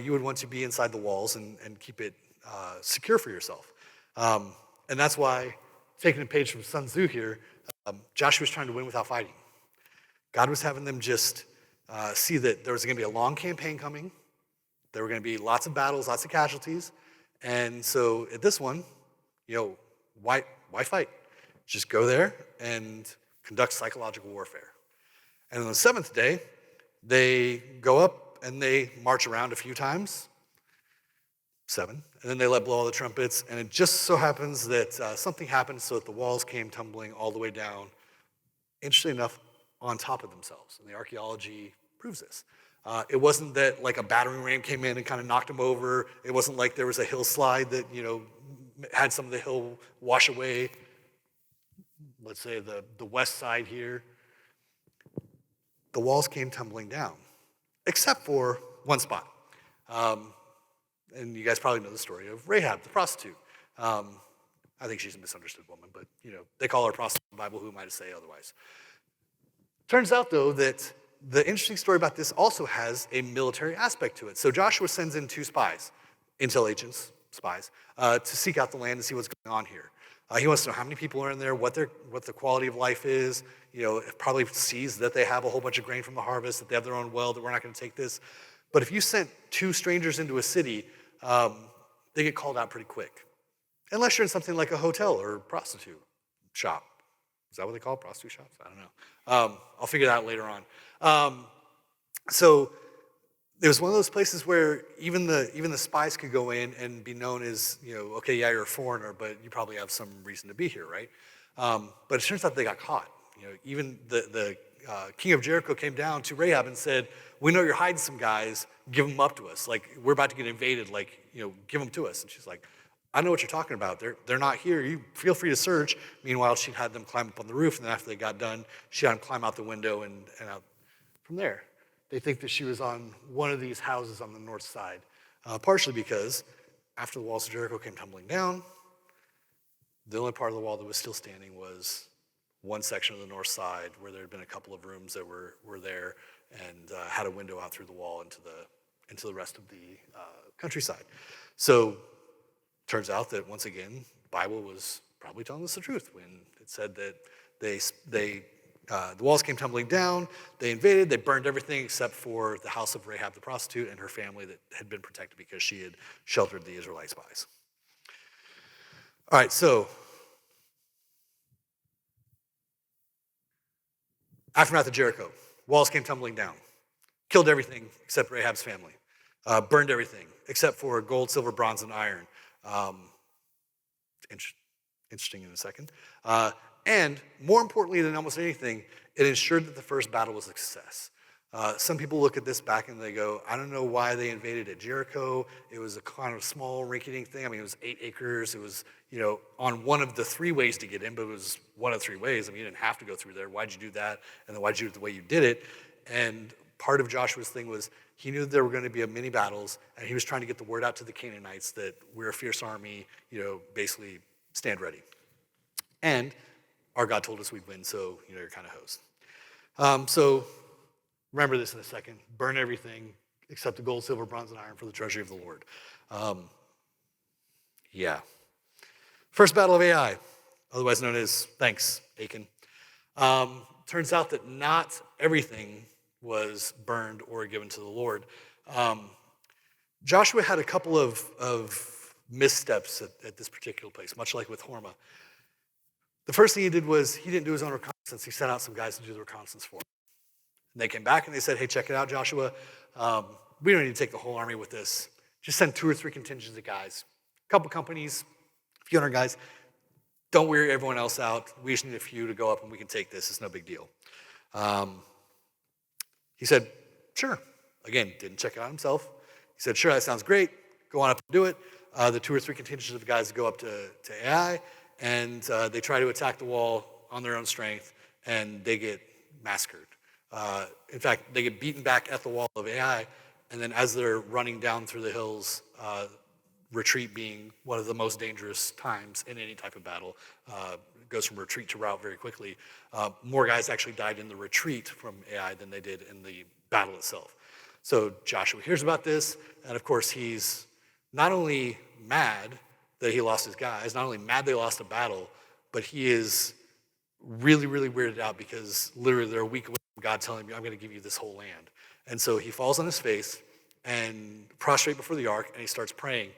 you would want to be inside the walls and keep it secure for yourself. And that's why, taking a page from Sun Tzu here, Joshua was trying to win without fighting. God was having them just see that there was going to be a long campaign coming. There were going to be lots of battles, lots of casualties. And so at this one, why fight? Just go there and conduct psychological warfare. And on the 7th day, they go up and they march around a few times, 7, and then they let blow all the trumpets, and it just so happens that something happened so that the walls came tumbling all the way down, interestingly enough, on top of themselves, and the archaeology proves this. It wasn't that like a battering ram came in and kind of knocked them over. It wasn't like there was a hillslide that, had some of the hill wash away, let's say the west side here. The walls came tumbling down, except for one spot. And you guys probably know the story of Rahab, the prostitute. I think she's a misunderstood woman, but they call her a prostitute in the Bible. Who am I to say otherwise? Turns out, though, that the interesting story about this also has a military aspect to it. So Joshua sends in 2 spies, intel agents, spies, to seek out the land and see what's going on here. He wants to know how many people are in there, what the quality of life is. It probably sees that they have a whole bunch of grain from the harvest, that they have their own well, that we're not going to take this. But if you sent 2 strangers into a city, they get called out pretty quick. Unless you're in something like a hotel or a prostitute shop. Is that what they call prostitute shops? I don't know. I'll figure that out later on. So it was one of those places where even the spies could go in and be known as, okay, yeah, you're a foreigner, but you probably have some reason to be here, right? But it turns out they got caught. Even the king of Jericho came down to Rahab and said, we know you're hiding some guys, give them up to us. Like, we're about to get invaded, give them to us. And she's like, I know what you're talking about. They're not here. You feel free to search. Meanwhile, she had them climb up on the roof, and then after they got done, she had them climb out the window and out from there. They think that she was on one of these houses on the north side, partially because after the walls of Jericho came tumbling down, the only part of the wall that was still standing was one section of the north side where there had been a couple of rooms that were there and had a window out through the wall into the rest of the countryside. So turns out that, once again, the Bible was probably telling us the truth when it said that the walls came tumbling down, they invaded, they burned everything except for the house of Rahab the prostitute and her family that had been protected because she had sheltered the Israelite spies. All right, so aftermath of Jericho, walls came tumbling down, killed everything except Rahab's family, burned everything except for gold, silver, bronze, and iron. Interesting in a second. And more importantly than almost anything, it ensured that the first battle was a success. Some people look at this back and they go, I don't know why they invaded at Jericho. It was a kind of small rinky-dink thing. It was 8 acres. It was, on one of the 3 ways to get in, but it was one of 3 ways. You didn't have to go through there. Why'd you do that? And then why'd you do it the way you did it? And part of Joshua's thing was he knew there were going to be many battles, and he was trying to get the word out to the Canaanites that we're a fierce army, basically stand ready. And our God told us we'd win, so, you're kind of hosed. So remember this in a second. Burn everything except the gold, silver, bronze, and iron for the treasury of the Lord. First battle of Ai, otherwise known as, thanks, Achan. Turns out that not everything was burned or given to the Lord. Joshua had a couple of missteps at this particular place, much like with Hormah. The first thing he did was he didn't do his own reconnaissance. He sent out some guys to do the reconnaissance for him. And they came back and they said, hey, check it out, Joshua. We don't need to take the whole army with this. Just send 2 or 3 contingents of guys. A couple companies, a few hundred guys. Don't weary everyone else out. We just need a few to go up and we can take this. It's no big deal. He said, sure. Again, didn't check it out himself. He said, sure, that sounds great. Go on up and do it. The 2 or 3 contingents of guys go up to Ai, and they try to attack the wall on their own strength, and they get massacred. In fact, they get beaten back at the wall of Ai, and then as they're running down through the hills, retreat being one of the most dangerous times in any type of battle, goes from retreat to rout very quickly. More guys actually died in the retreat from Ai than they did in the battle itself. So Joshua hears about this, and of course he's not only mad that he lost his guys, not only mad they lost a battle, but he is really, really weirded out because literally they're a week away from God telling him, I'm going to give you this whole land. And so he falls on his face and prostrate before the ark, and he starts praying.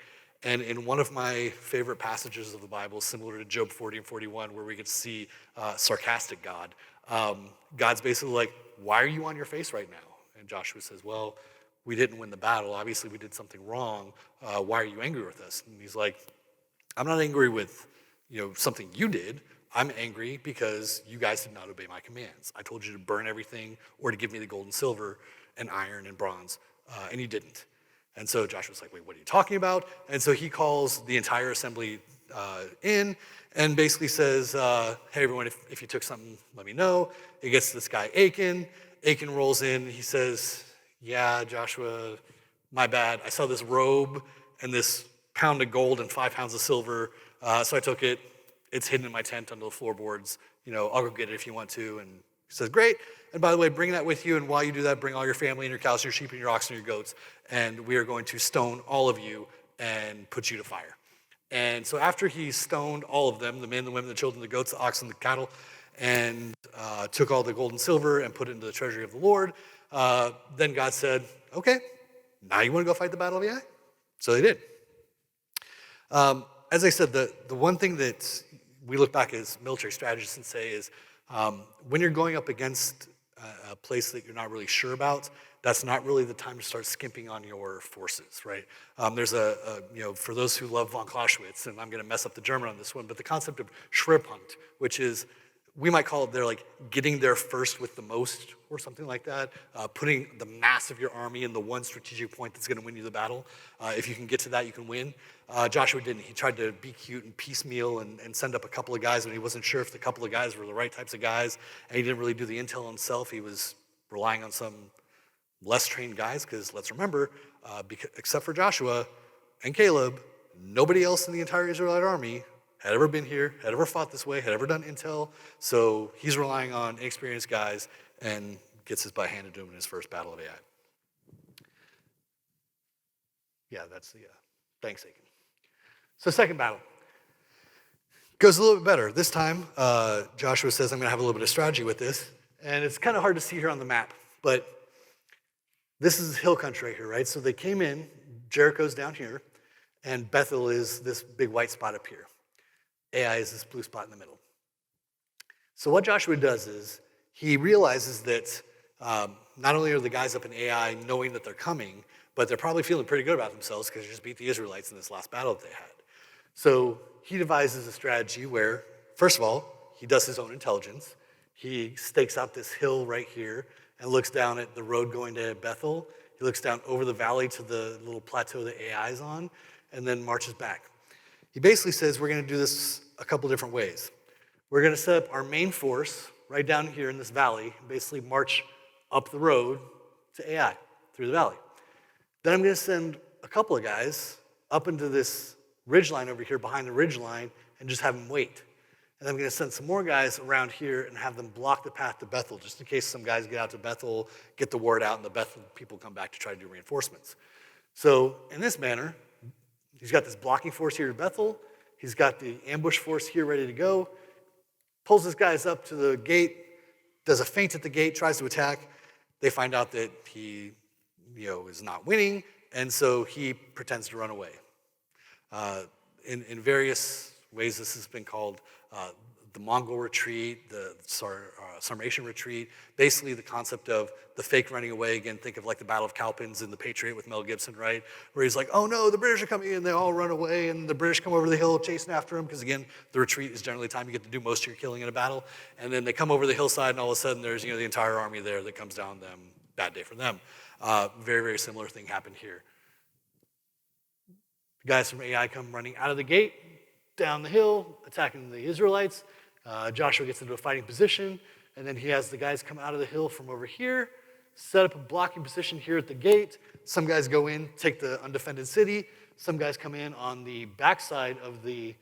And in one of my favorite passages of the Bible, similar to Job 40 and 41, where we get to see sarcastic God, God's basically like, why are you on your face right now? And Joshua says, well, we didn't win the battle. Obviously, we did something wrong. Why are you angry with us? And he's like, I'm not angry with something you did. I'm angry because you guys did not obey my commands. I told you to burn everything or to give me the gold and silver and iron and bronze, and you didn't. And so Joshua's like, wait, what are you talking about? And so he calls the entire assembly in and basically says, hey, everyone, if you took something, let me know. It gets to this guy, Achan. Achan rolls in. He says, yeah, Joshua, my bad. I saw this robe and this pound of gold and 5 pounds of silver, so I took it. It's hidden in my tent under the floorboards. I'll go get it if you want to. And he says, great. And by the way, bring that with you. And while you do that, bring all your family and your cows, your sheep and your oxen and your goats. And we are going to stone all of you and put you to fire. And so after he stoned all of them, the men, the women, the children, the goats, the oxen, the cattle, and took all the gold and silver and put it into the treasury of the Lord, then God said, okay, now you want to go fight the battle of Ai? So they did. As I said, the one thing that we look back as military strategists and say is when you're going up against a place that you're not really sure about, that's not really the time to start skimping on your forces, right? There's for those who love von Clausewitz, and I'm going to mess up the German on this one, but the concept of Schwerpunkt, which is, we might call it, they're like getting there first with the most or something like that, putting the mass of your army in the one strategic point that's going to win you the battle. If you can get to that, you can win. Joshua didn't. He tried to be cute and piecemeal and send up a couple of guys when he wasn't sure if the couple of guys were the right types of guys, and he didn't really do the intel himself. He was relying on some less trained guys, because let's remember, except for Joshua and Caleb, nobody else in the entire Israelite army had ever been here, had ever fought this way, had ever done intel. So he's relying on inexperienced guys and gets his butt handed to him in his first battle of Ai. Yeah, that's the thanks, Achan. So second battle goes a little bit better. This time, Joshua says, I'm going to have a little bit of strategy with this. And it's kind of hard to see here on the map, but this is hill country right here, right? So they came in, Jericho's down here, and Bethel is this big white spot up here. Ai is this blue spot in the middle. So what Joshua does is he realizes that not only are the guys up in Ai knowing that they're coming, but they're probably feeling pretty good about themselves because they just beat the Israelites in this last battle that they had. So he devises a strategy where, first of all, he does his own intelligence. He stakes out this hill right here and looks down at the road going to Bethel. He looks down over the valley to the little plateau that Ai is on, and then marches back. He basically says, we're going to do this a couple different ways. We're going to set up our main force right down here in this valley, basically march up the road to AI through the valley. Then I'm going to send a couple of guys up into this ridgeline over here behind the ridgeline and just have them wait. And I'm going to send some more guys around here and have them block the path to Bethel, just in case some guys get out to Bethel, get the word out, and the Bethel people come back to try to do reinforcements. So in this manner, he's got this blocking force here at Bethel. He's got the ambush force here ready to go. Pulls his guys up to the gate, does a feint at the gate, tries to attack. They find out that he is not winning, and so he pretends to run away. In various ways, this has been called the Mongol Retreat, the Sarmatian Retreat, basically the concept of the fake running away. Again, think of like the Battle of Cowpens in The Patriot with Mel Gibson, right? Where he's like, oh no, the British are coming in, they all run away, and the British come over the hill chasing after him, because again, the retreat is generally the time you get to do most of your killing in a battle. And then they come over the hillside, and all of a sudden there's the entire army there that comes down them. Bad day for them. Very, very similar thing happened here. The guys from AI come running out of the gate, down the hill, attacking the Israelites. Joshua gets into a fighting position, and then he has the guys come out of the hill from over here, set up a blocking position here at the gate. Some guys go in, take the undefended city. Some guys come in on the backside of the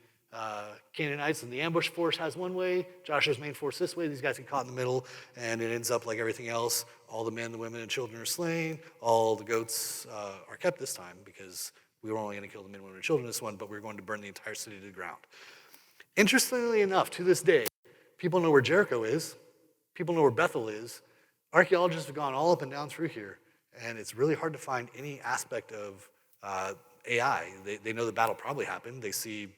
Canaanites, and the ambush force has one way, Joshua's main force this way. These guys get caught in the middle, and it ends up like everything else. All the men, the women, and children are slain. All the goats are kept this time, because we were only going to kill the men, women, and children this one, but we were going to burn the entire city to the ground. Interestingly enough, to this day, people know where Jericho is. People know where Bethel is. Archaeologists have gone all up and down through here, and it's really hard to find any aspect of AI. They know the battle probably happened. They see,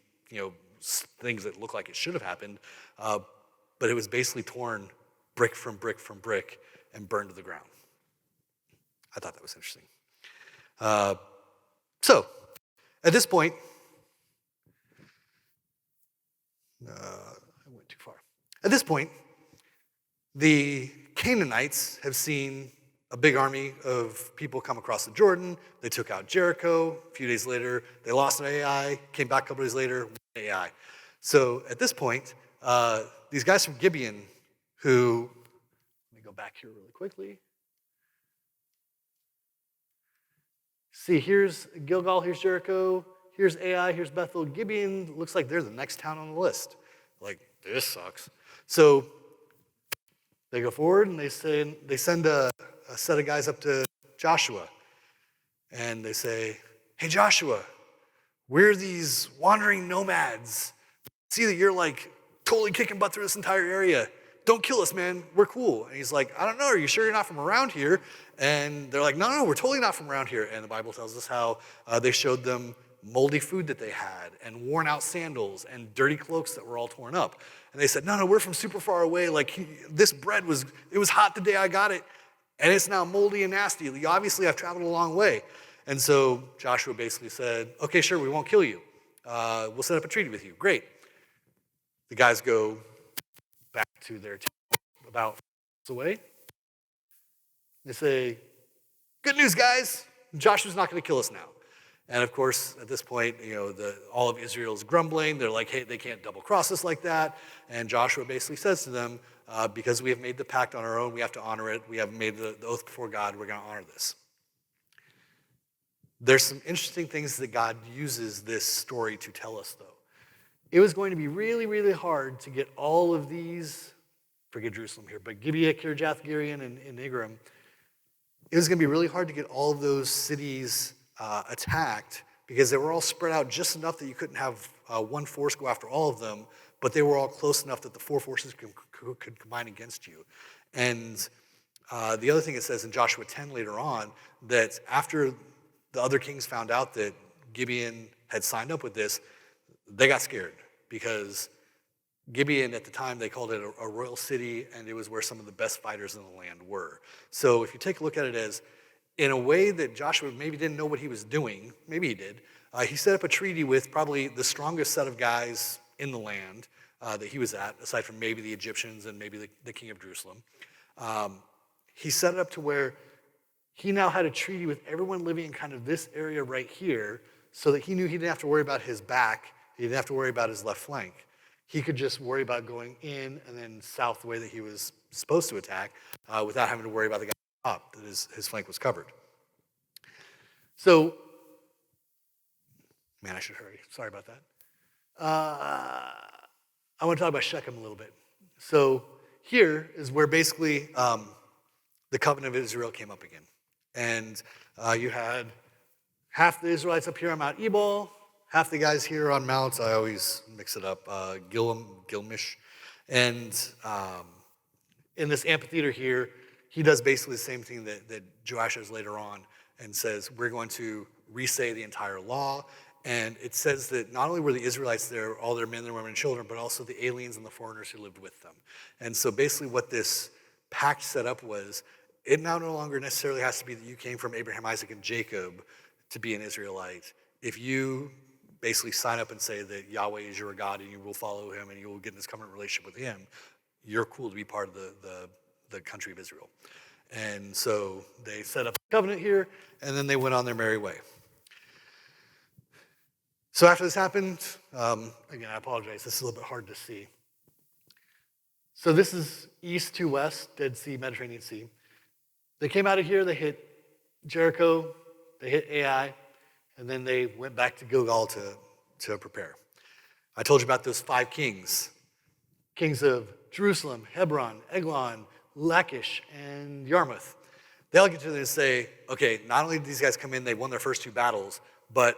things that look like it should have happened, but it was basically torn brick from brick from brick and burned to the ground. I thought that was interesting. So, at this point, I went too far. At this point, the Canaanites have seen a big army of people come across the Jordan. They took out Jericho. A few days later, they lost an AI, came back a couple days later, won AI. So at this point, these guys from Gibeon who, let me go back here really quickly. See, here's Gilgal, here's Jericho, here's Ai, here's Bethel. Gibeon looks like they're the next town on the list. Like, this sucks. So they go forward and they send a set of guys up to Joshua. And they say, hey, Joshua, we're these wandering nomads. See that you're like totally kicking butt through this entire area. Don't kill us, man. We're cool. And he's like, I don't know. Are you sure you're not from around here? And they're like, no, we're totally not from around here. And the Bible tells us how they showed them moldy food that they had and worn out sandals and dirty cloaks that were all torn up. And they said, no, we're from super far away. Like, this bread was hot the day I got it, and it's now moldy and nasty. Obviously, I've traveled a long way. And so Joshua basically said, okay, sure, we won't kill you. We'll set up a treaty with you. Great. The guys go back to their town about away. They say, good news, guys. Joshua's not going to kill us now. And of course, at this point, all of Israel's grumbling. They're like, hey, they can't double cross us like that. And Joshua basically says to them, because we have made the pact on our own, we have to honor it. We have made the oath before God. We're going to honor this. There's some interesting things that God uses this story to tell us, though. It was going to be really, really hard to get all of these, forget Jerusalem here, but Gibeah, Kirjath, Gibeon, and Igrim. It was going to be really hard to get all of those cities attacked, because they were all spread out just enough that you couldn't have one force go after all of them, but they were all close enough that the four forces could combine against you. And the other thing it says in Joshua 10 later on, that after the other kings found out that Gibeon had signed up with this, they got scared, because Gibeon at the time, they called it a royal city, and it was where some of the best fighters in the land were. So if you take a look at it as, in a way that Joshua maybe didn't know what he was doing, maybe he did, he set up a treaty with probably the strongest set of guys in the land that he was at, aside from maybe the Egyptians and maybe the king of Jerusalem. He set it up to where he now had a treaty with everyone living in kind of this area right here, so that he knew he didn't have to worry about his back, he didn't have to worry about his left flank. He could just worry about going in and then south the way that he was supposed to attack without having to worry about the guy top, that his flank was covered. So, man, I should hurry. Sorry about that. I want to talk about Shechem a little bit. So here is where basically the covenant of Israel came up again. And you had half the Israelites up here on Mount Ebal, half the guys here on Mount, I always mix it up, Gilmish. And in this amphitheater here, he does basically the same thing that Joash does later on and says, we're going to re-say the entire law. And it says that not only were the Israelites there, all their men, their women, and children, but also the aliens and the foreigners who lived with them. And so basically what this pact set up was, it now no longer necessarily has to be that you came from Abraham, Isaac, and Jacob to be an Israelite. If you basically sign up and say that Yahweh is your God and you will follow him and you will get in this covenant relationship with him, you're cool to be part of the country of Israel. And so they set up a covenant here, and then they went on their merry way. So after this happened, again, I apologize, this is a little bit hard to see. So this is east to west, Dead Sea, Mediterranean Sea. They came out of here, they hit Jericho, they hit Ai, and then they went back to Gilgal to prepare. I told you about those 5 kings. Kings of Jerusalem, Hebron, Eglon, Lachish, and Yarmouth. They all get together and say, okay, not only did these guys come in, they won their first 2 battles, but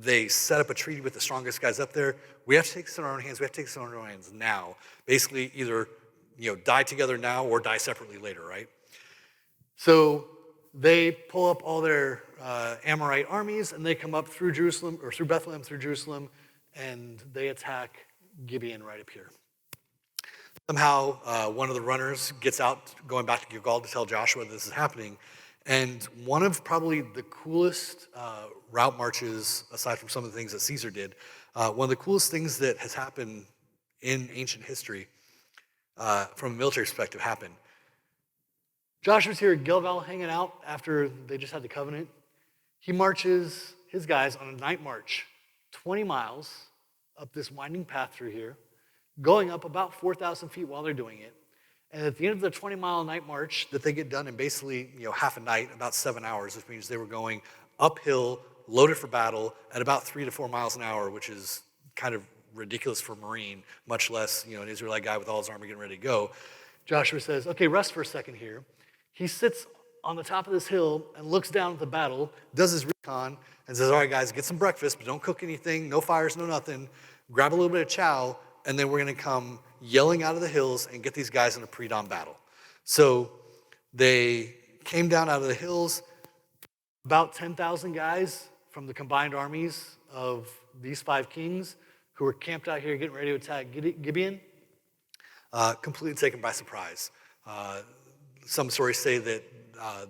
they set up a treaty with the strongest guys up there. We have to take this in our own hands. We have to take this in our own hands now. Basically, either die together now or die separately later, right? So they pull up all their Amorite armies, and they come up through Jerusalem, or through Bethlehem, through Jerusalem, and they attack Gibeon right up here. Somehow, one of the runners gets out, going back to Gilgal to tell Joshua this is happening. And one of probably the coolest route marches, aside from some of the things that Caesar did, one of the coolest things that has happened in ancient history, from a military perspective, happened. Joshua's here at Gilgal hanging out after they just had the covenant. He marches his guys on a night march, 20 miles up this winding path through here, going up about 4,000 feet while they're doing it. And at the end of the 20-mile night march that they get done in basically half a night, about 7 hours, which means they were going uphill, loaded for battle, at about 3 to 4 miles an hour, which is kind of ridiculous for a Marine, much less an Israelite guy with all his armor getting ready to go. Joshua says, okay, rest for a second here. He sits on the top of this hill and looks down at the battle, does his recon, and says, all right, guys, get some breakfast, but don't cook anything, no fires, no nothing. Grab a little bit of chow, and then we're going to come yelling out of the hills and get these guys in a pre-dawn battle. So they came down out of the hills, about 10,000 guys from the combined armies of these 5 kings who were camped out here getting ready to attack Gibeon, completely taken by surprise. Some stories say that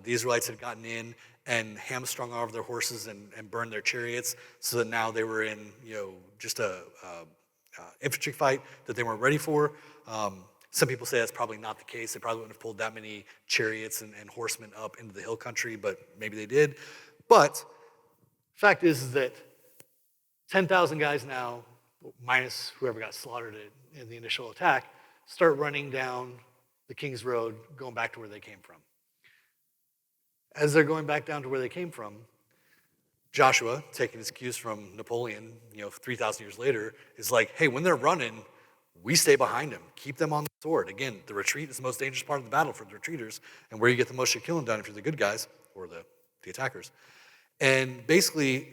the Israelites had gotten in and hamstrung all of their horses and burned their chariots, so that now they were in just a infantry fight that they weren't ready for. Some people say that's probably not the case. They probably wouldn't have pulled that many chariots and horsemen up into the hill country, but maybe they did. But fact is that 10,000 guys now, minus whoever got slaughtered in the initial attack, start running down the King's Road, going back to where they came from. As they're going back down to where they came from, Joshua, taking his cues from Napoleon, 3,000 years later, is like, hey, when they're running, we stay behind them. Keep them on the sword. Again, the retreat is the most dangerous part of the battle for the retreaters, and where you get the most killing done if you're the good guys, or the attackers. And basically,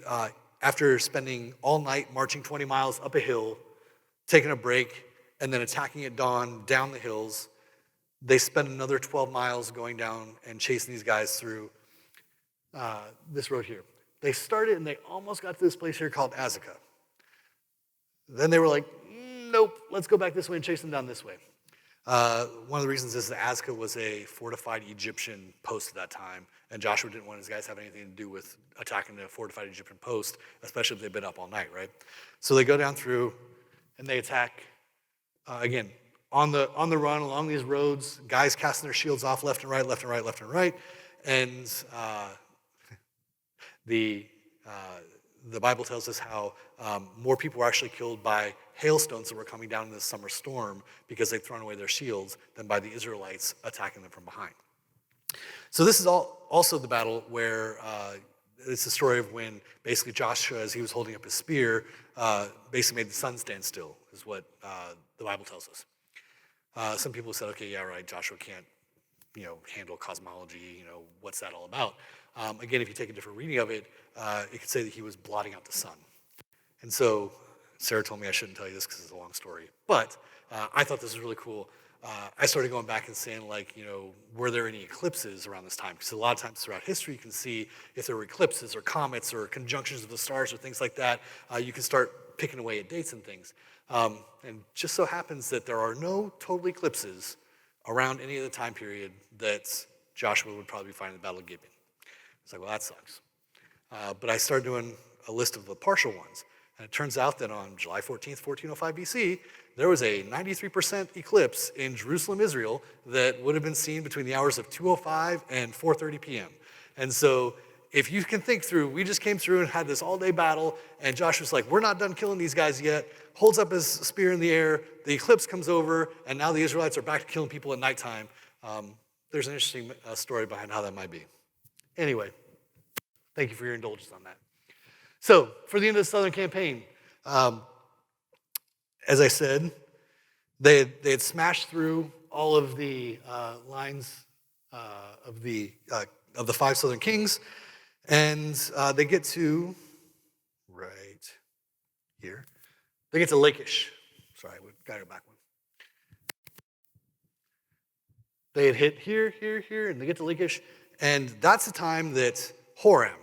after spending all night marching 20 miles up a hill, taking a break, and then attacking at dawn down the hills, they spend another 12 miles going down and chasing these guys through this road here. They started and they almost got to this place here called Azekah. Then they were like, nope, let's go back this way and chase them down this way. One of the reasons is that Azekah was a fortified Egyptian post at that time, and Joshua didn't want his guys to have anything to do with attacking a fortified Egyptian post, especially if they've been up all night, right? So they go down through and they attack, again, on the run along these roads, guys casting their shields off left and right, left and right, left and right, and the Bible tells us how more people were actually killed by hailstones that were coming down in this summer storm because they'd thrown away their shields than by the Israelites attacking them from behind. So this is also the battle where it's the story of when basically Joshua, as he was holding up his spear, basically made the sun stand still, is what the Bible tells us. Some people said, okay, yeah, right, Joshua can't, handle cosmology, what's that all about? Again, if you take a different reading of it, it could say that he was blotting out the sun. And so Sarah told me I shouldn't tell you this because it's a long story, but I thought this was really cool. I started going back and saying, were there any eclipses around this time? Because a lot of times throughout history, you can see if there were eclipses or comets or conjunctions of the stars or things like that, you can start picking away at dates and things. And just so happens that there are no total eclipses around any of the time period that Joshua would probably find in the Battle of Gibeon. It's like, well, that sucks. But I started doing a list of the partial ones. And it turns out that on July 14th, 1405 BC, there was a 93% eclipse in Jerusalem, Israel, that would have been seen between the hours of 2:05 and 4:30 p.m. And so if you can think through, we just came through and had this all-day battle, and Joshua's like, we're not done killing these guys yet, holds up his spear in the air, the eclipse comes over, and now the Israelites are back to killing people at nighttime. There's an interesting story behind how that might be. Anyway, thank you for your indulgence on that. So, for the end of the Southern Campaign, as I said, they had smashed through all of the lines of the 5 Southern kings, and they get to right here. They get to Lachish. Sorry, we got to go back one. They had hit here, here, here, and they get to Lachish, and that's the time that Horam,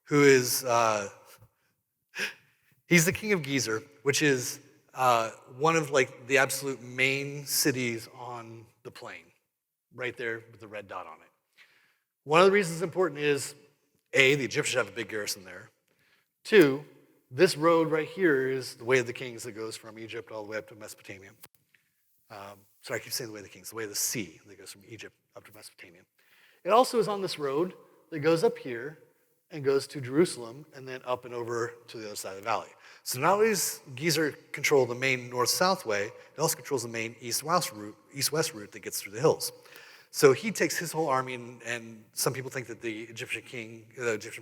who is he's the king of Gezer, which is one of the absolute main cities on the plain, right there with the red dot on it. One of the reasons it's important is, A, the Egyptians have a big garrison there. 2, this road right here is the way of the kings that goes from Egypt all the way up to Mesopotamia. Sorry, I keep saying the way of the kings, the way of the sea that goes from Egypt up to Mesopotamia. It also is on this road that goes up here and goes to Jerusalem and then up and over to the other side of the valley. So not only does Gezer control the main north-south way, it also controls the main east-west route that gets through the hills. So he takes his whole army, and some people think that the Egyptian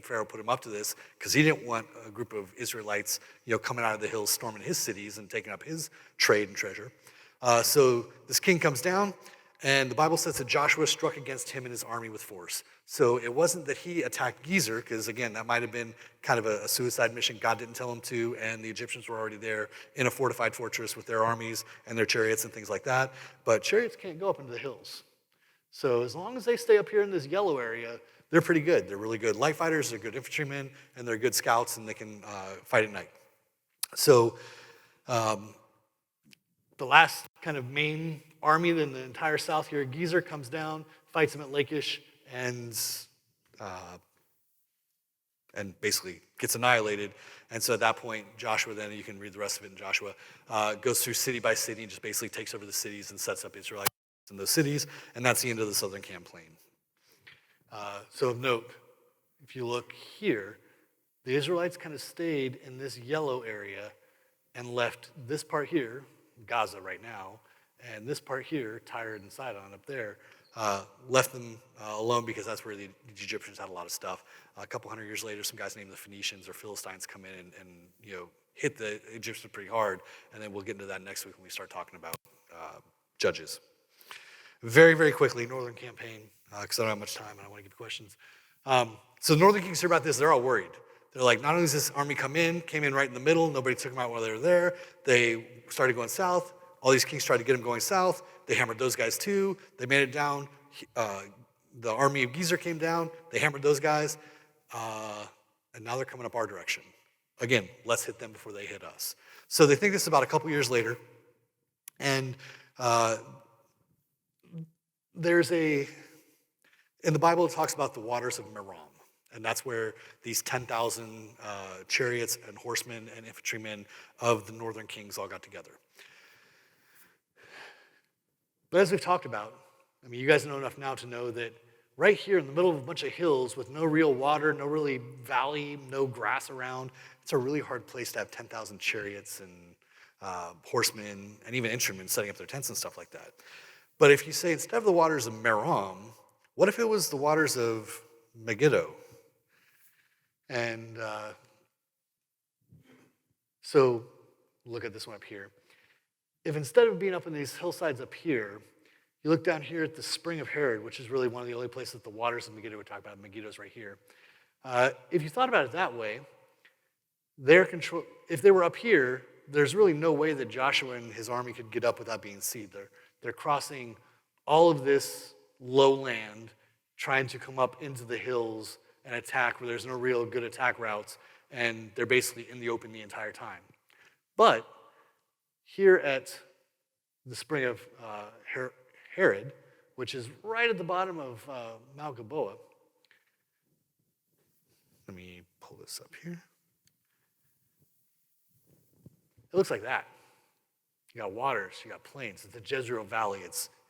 pharaoh put him up to this because he didn't want a group of Israelites, coming out of the hills, storming his cities and taking up his trade and treasure. So this king comes down, and the Bible says that Joshua struck against him and his army with force. So it wasn't that he attacked Gezer, because again, that might have been kind of a suicide mission. God didn't tell him to, and the Egyptians were already there in a fortified fortress with their armies and their chariots and things like that. But chariots can't go up into the hills. So as long as they stay up here in this yellow area, they're pretty good. They're really good light fighters, they're good infantrymen, and they're good scouts, and they can fight at night. So the last kind of main army in the entire south here, Gezer, comes down, fights him at Lachish, and basically gets annihilated. And so at that point, Joshua, then you can read the rest of it in Joshua, goes through city by city and just basically takes over the cities and sets up Israelites in those cities, and that's the end of the Southern Campaign. So of note, if you look here, the Israelites kind of stayed in this yellow area and left this part here, Gaza right now, and this part here, Tyre and Sidon up there, left them alone because that's where the Egyptians had a lot of stuff. A couple hundred years later, some guys named the Phoenicians or Philistines come in and hit the Egyptians pretty hard, and then we'll get into that next week when we start talking about Judges. Very, very quickly, Northern Campaign, because I don't have much time and I want to give you questions. So the Northern Kings hear about this, they're all worried. They're like, not only does this army came in right in the middle, nobody took them out while they were there, they started going south, all these kings tried to get them going south, they hammered those guys too, they made it down, the army of Gezer came down, they hammered those guys, and now they're coming up our direction. Again, let's hit them before they hit us. So they think this is about a couple years later, and in the Bible it talks about the waters of Merom, and that's where these 10,000 chariots and horsemen and infantrymen of the northern kings all got together. But as we've talked about, you guys know enough now to know that right here in the middle of a bunch of hills with no real water, no really valley, no grass around, it's a really hard place to have 10,000 chariots and horsemen and even infantrymen setting up their tents and stuff like that. But if you say instead of the waters of Merom, what if it was the waters of Megiddo? And so look at this one up here. If instead of being up on these hillsides up here, you look down here at the spring of Herod, which is really one of the only places that the waters of Megiddo we're talking about. Megiddo's right here. If you thought about it that way, if they were up here, there's really no way that Joshua and his army could get up without being seen. They're crossing all of this low land, trying to come up into the hills and attack where there's no real good attack routes, and they're basically in the open the entire time. But here at the spring of Herod, which is right at the bottom of Mount Gilboa. Let me pull this up here. It looks like that. You got waters, you got plains. It's the Jezreel Valley.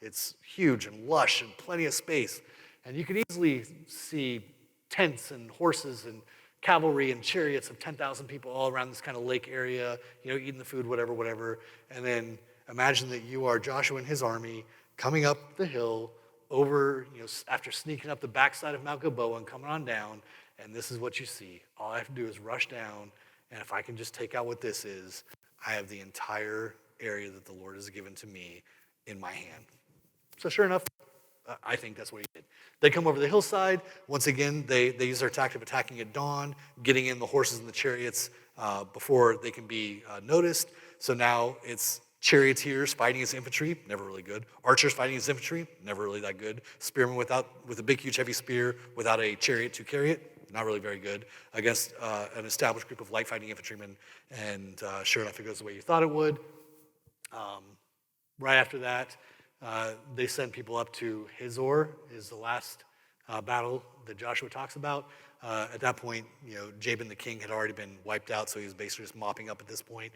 It's huge and lush and plenty of space. And you can easily see tents and horses and cavalry and chariots of 10,000 people all around this kind of lake area, eating the food, whatever. And then imagine that you are Joshua and his army coming up the hill over, after sneaking up the backside of Mount Gilboa and coming on down, and this is what you see. All I have to do is rush down, and if I can just take out what this is, I have the entire area that the Lord has given to me in my hand. So sure enough, I think that's what he did. They come over the hillside. Once again, they use their tactic of attacking at dawn, getting in the horses and the chariots before they can be noticed. So now it's charioteers fighting as infantry, never really good. Archers fighting as infantry, never really that good. Spearmen with a big, huge, heavy spear without a chariot to carry it, not really very good. Against an established group of light fighting infantrymen, and sure enough, it goes the way you thought it would. Right after that, they send people up to Hazor, is the last battle that Joshua talks about. At that point, Jabin the king had already been wiped out, so he was basically just mopping up at this point.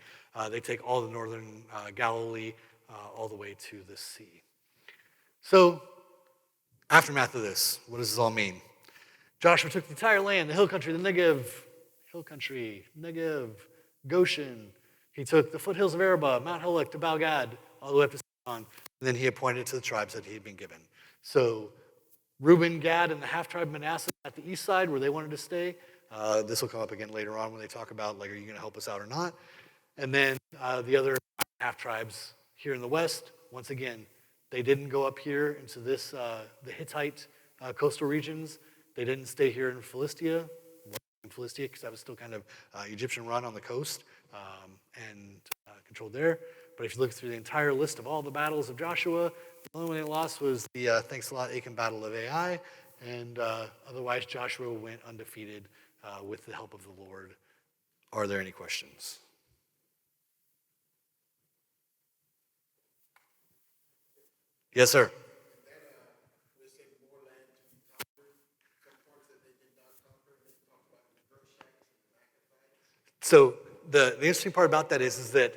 They take all the northern Galilee all the way to the sea. So, aftermath of this, what does this all mean? Joshua took the entire land, the hill country, the Negev, Goshen. He took the foothills of Arabah, Mount Holek to Balgad, all the way up to Siddim, and then he appointed to the tribes that he had been given. So Reuben, Gad, and the half-tribe Manasseh at the east side where they wanted to stay. This will come up again later on when they talk about, are you going to help us out or not? And then the other half-tribes here in the west, once again, they didn't go up here into this, the Hittite coastal regions. They didn't stay here in Philistia, because that was still kind of Egyptian run on the coast and controlled there. But if you look through the entire list of all the battles of Joshua, the only one they lost was the thanks a lot Achan battle of Ai, and otherwise Joshua went undefeated with the help of the Lord. Are there any questions? Yes, sir. So the interesting part about that is that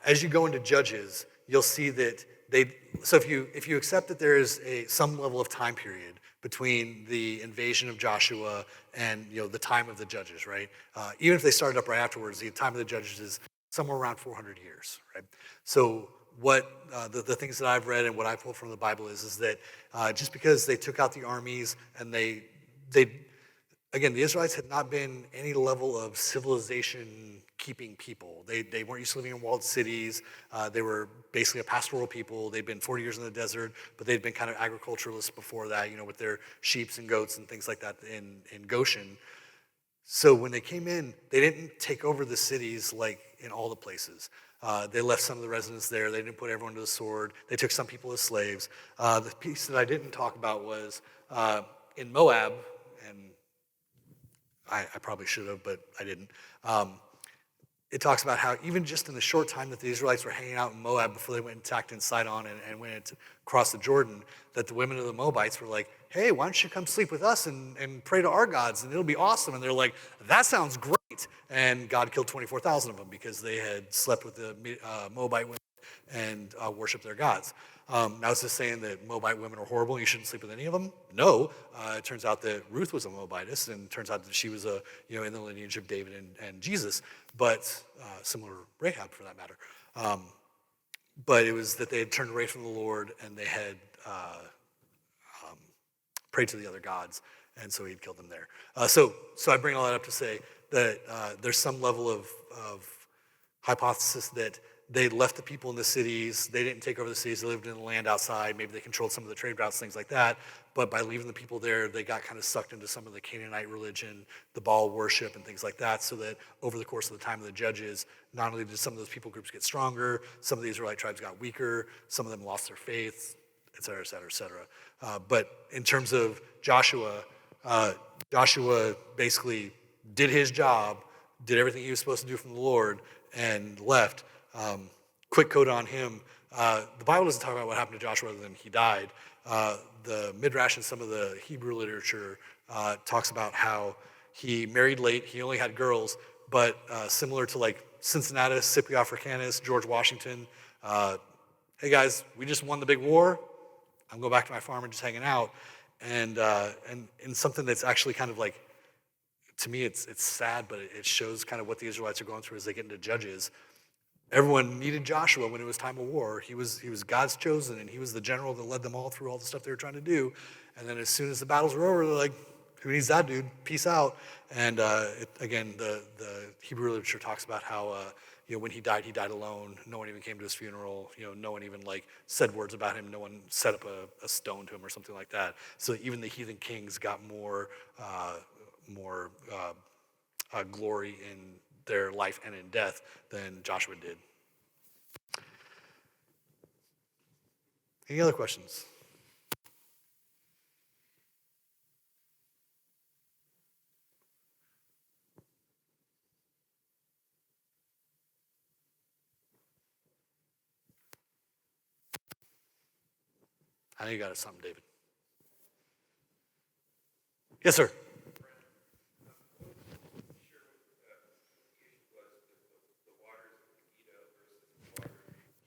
as you go into Judges, you'll see that so if you accept that there is some level of time period between the invasion of Joshua and the time of the Judges, right? Even if they started up right afterwards, the time of the Judges is somewhere around 400 years, right? So what the things that I've read and what I pulled from the Bible is that just because they took out the armies and they again, the Israelites had not been any level of civilization-keeping people. They weren't used to living in walled cities. They were basically a pastoral people. They'd been 40 years in the desert, but they'd been kind of agriculturalists before that, with their sheep and goats and things like that in Goshen. So when they came in, they didn't take over the cities like in all the places. They left some of the residents there. They didn't put everyone to the sword. They took some people as slaves. The piece that I didn't talk about was in Moab, and I probably should have, but I didn't. It talks about how even just in the short time that the Israelites were hanging out in Moab before they went and attacked in Sidon and went across the Jordan, that the women of the Moabites were like, hey, why don't you come sleep with us and pray to our gods, and it'll be awesome. And they're like, that sounds great. And God killed 24,000 of them because they had slept with the Moabite women and worshiped their gods. Now, is this saying that Moabite women are horrible and you shouldn't sleep with any of them? No. It turns out that Ruth was a Moabitess, and it turns out that she was in the lineage of David and Jesus, but similar to Rahab for that matter. But it was that they had turned away from the Lord and they had prayed to the other gods, and so he'd killed them there. So I bring all that up to say that there's some level of hypothesis that they left the people in the cities, they didn't take over the cities, they lived in the land outside, maybe they controlled some of the trade routes, things like that, but by leaving the people there, they got kind of sucked into some of the Canaanite religion, the Baal worship, and things like that, so that over the course of the time of the judges, not only did some of those people groups get stronger, some of the Israelite tribes got weaker, some of them lost their faith, et cetera, et cetera, et cetera. But in terms of Joshua, Joshua basically did his job, did everything he was supposed to do from the Lord, and left. Quick quote on him. The Bible doesn't talk about what happened to Joshua other than he died. The Midrash and some of the Hebrew literature talks about how he married late, he only had girls, but similar to like Cincinnatus, Scipio Africanus, George Washington, hey guys, we just won the big war, I'm going back to my farm and just hanging out. And something that's actually kind of like, to me it's sad, but it shows kind of what the Israelites are going through as they get into Judges. Everyone needed Joshua when it was time of war. He was God's chosen, and he was the general that led them all through all the stuff they were trying to do. And then as soon as the battles were over, they're like, who needs that dude? Peace out. And again, the Hebrew literature talks about how when he died alone. No one even came to his funeral. No one even like said words about him. No one set up a stone to him or something like that. So even the heathen kings got more glory in their life and in death than Joshua did. Any other questions? I know you got something, David. Yes, sir.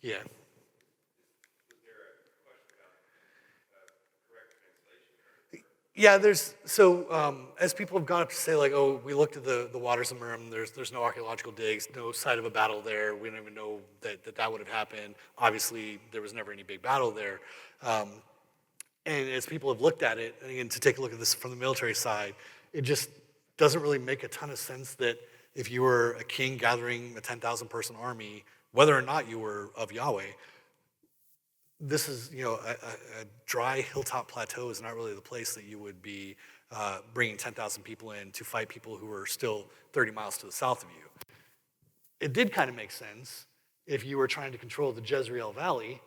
Yeah. Yeah, as people have gone up to say like, oh, we looked at the waters of Merom, there's no archaeological digs, no site of a battle there, we don't even know that would have happened. Obviously, there was never any big battle there. And as people have looked at it, and to take a look at this from the military side, it just doesn't really make a ton of sense that if you were a king gathering a 10,000 person army, whether or not you were of Yahweh, this is, a dry hilltop plateau is not really the place that you would be bringing 10,000 people in to fight people who are still 30 miles to the south of you. It did kind of make sense if you were trying to control the Jezreel Valley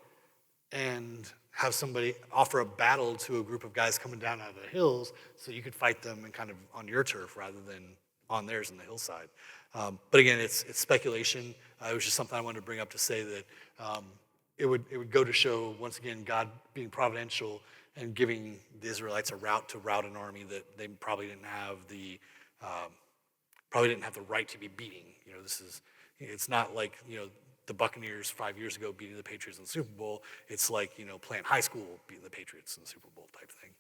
and have somebody offer a battle to a group of guys coming down out of the hills so you could fight them and kind of on your turf rather than on theirs in the hillside. But again, it's speculation. It was just something I wanted to bring up to say that it would go to show, once again, God being providential and giving the Israelites a route to rout an army that they probably didn't have the right to be beating. It's not like, the Buccaneers 5 years ago beating the Patriots in the Super Bowl. It's like, playing high school beating the Patriots in the Super Bowl type thing.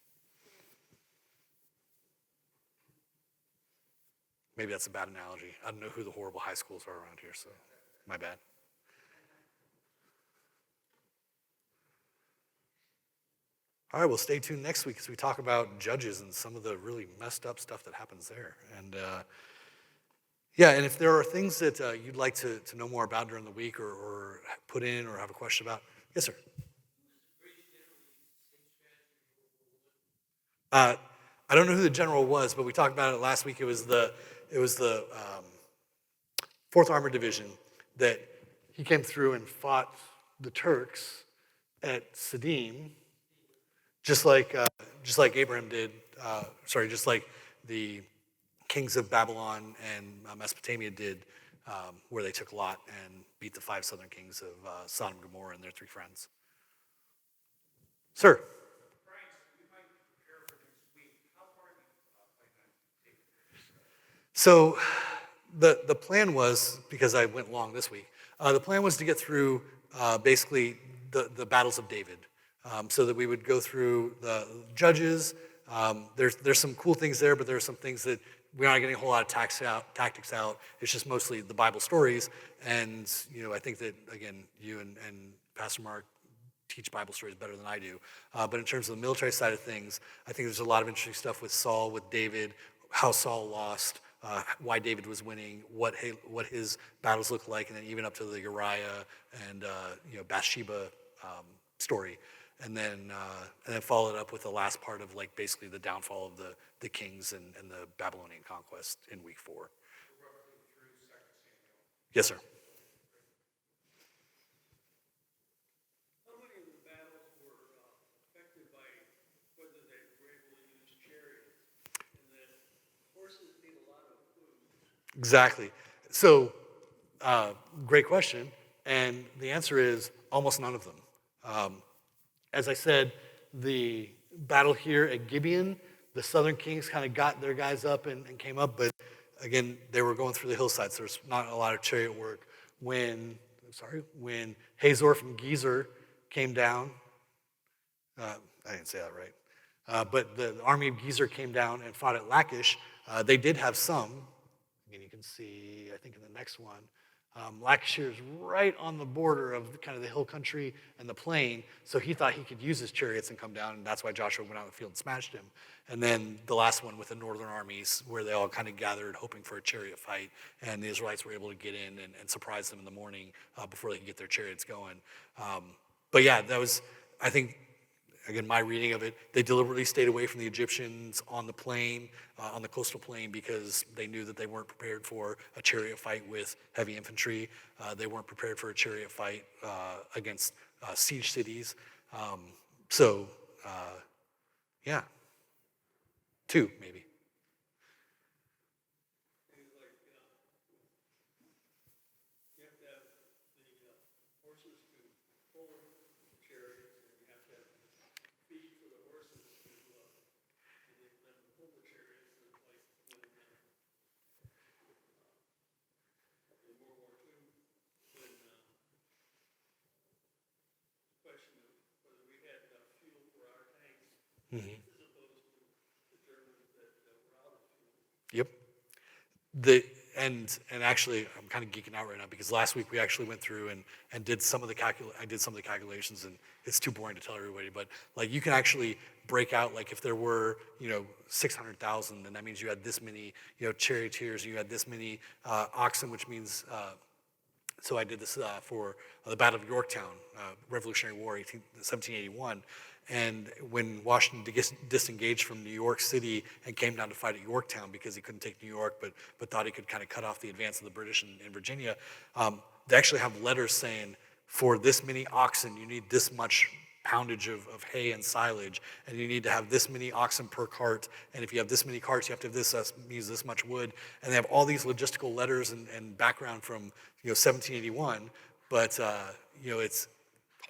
Maybe that's a bad analogy. I don't know who the horrible high schools are around here, so my bad. All right, well, stay tuned next week as we talk about Judges and some of the really messed up stuff that happens there. And and if there are things that you'd like to know more about during the week or put in or have a question about, yes, sir. I don't know who the general was, but we talked about it last week. It was the 4th Armored Division that he came through and fought the Turks at Siddim, just like Abraham did. Just like the kings of Babylon and Mesopotamia did, where they took Lot and beat the 5 southern kings of Sodom and Gomorrah and their 3 friends. Sir. So the plan was, because I went long this week, the plan was to get through basically the battles of David, so that we would go through the Judges. There's some cool things there, but there are some things that we're not getting a whole lot of tactics out. It's just mostly the Bible stories. And I think that, again, you and Pastor Mark teach Bible stories better than I do. But in terms of the military side of things, I think there's a lot of interesting stuff with Saul, with David, how Saul lost, why David was winning, what his battles look like, and then even up to the Uriah and Bathsheba story, and then follow it up with the last part of like basically the downfall of the kings and the Babylonian conquest in week 4. Yes, sir. How many of the battles were affected by whether they were able to use chariots? And then horses need a lot of food. Exactly. So, great question. And the answer is almost none of them. As I said, the battle here at Gibeon, the southern kings kind of got their guys up and came up, but again, they were going through the hillsides. There's not a lot of chariot work. When Hazor from Gezer came down, I didn't say that right, but the army of Gezer came down and fought at Lachish. They did have some. Again, you can see, I think in the next one, Lachish here is right on the border of kind of the hill country and the plain, so he thought he could use his chariots and come down, and that's why Joshua went out in the field and smashed him. And then the last one with the northern armies, where they all kind of gathered hoping for a chariot fight, and the Israelites were able to get in and surprise them in the morning before they could get their chariots going. But yeah, that was, I think, again, my reading of it, they deliberately stayed away from the Egyptians on the plain, on the coastal plain, because they knew that they weren't prepared for a chariot fight with heavy infantry. They weren't prepared for a chariot fight against siege cities. Yeah, 2 maybe. Things like you have to have the horses to pull the chariots, and you have to have feet for the horses to and then pull the chariots. And like when in World War II, when the question of whether we had enough fuel for our tanks, Mm-hmm. as opposed to the Germans that were out of fuel. Yep. And actually, I'm kind of geeking out right now because last week we actually went through and did some of the calculations, and it's too boring to tell everybody. But like you can actually break out, like if there were 600,000, then that means you had this many charioteers, you had this many oxen, which means. So I did this for the Battle of Yorktown, Revolutionary War, 1781. And when Washington disengaged from New York City and came down to fight at Yorktown because he couldn't take New York, but thought he could kind of cut off the advance of the British in Virginia, they actually have letters saying, for this many oxen, you need this much poundage of hay and silage, and you need to have this many oxen per cart, and if you have this many carts, you have to have this means this much wood, and they have all these logistical letters and background from 1781, but it's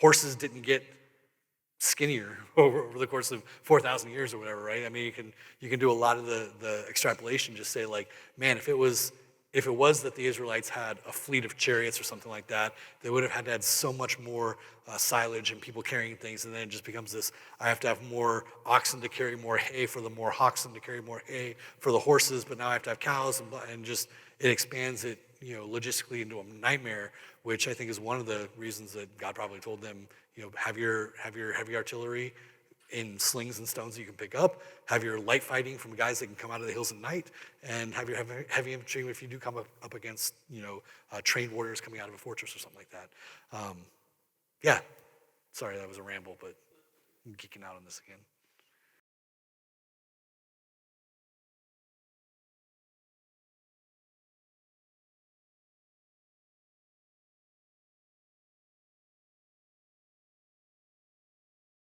horses didn't get skinnier over the course of 4,000 years or whatever, right? I mean, you can do a lot of the extrapolation, just say like, man, if it was that the Israelites had a fleet of chariots or something like that, they would have had to add so much more silage and people carrying things, and then it just becomes this, I have to have more oxen to carry more hay for the more oxen to carry more hay for the horses, but now I have to have cows, and just, it expands it, logistically into a nightmare, which I think is one of the reasons that God probably told them, have your heavy artillery in slings and stones that you can pick up, have your light fighting from guys that can come out of the hills at night, and have your heavy infantry if you do come up against, trained warriors coming out of a fortress or something like that. Yeah, sorry, that was a ramble, but I'm geeking out on this again.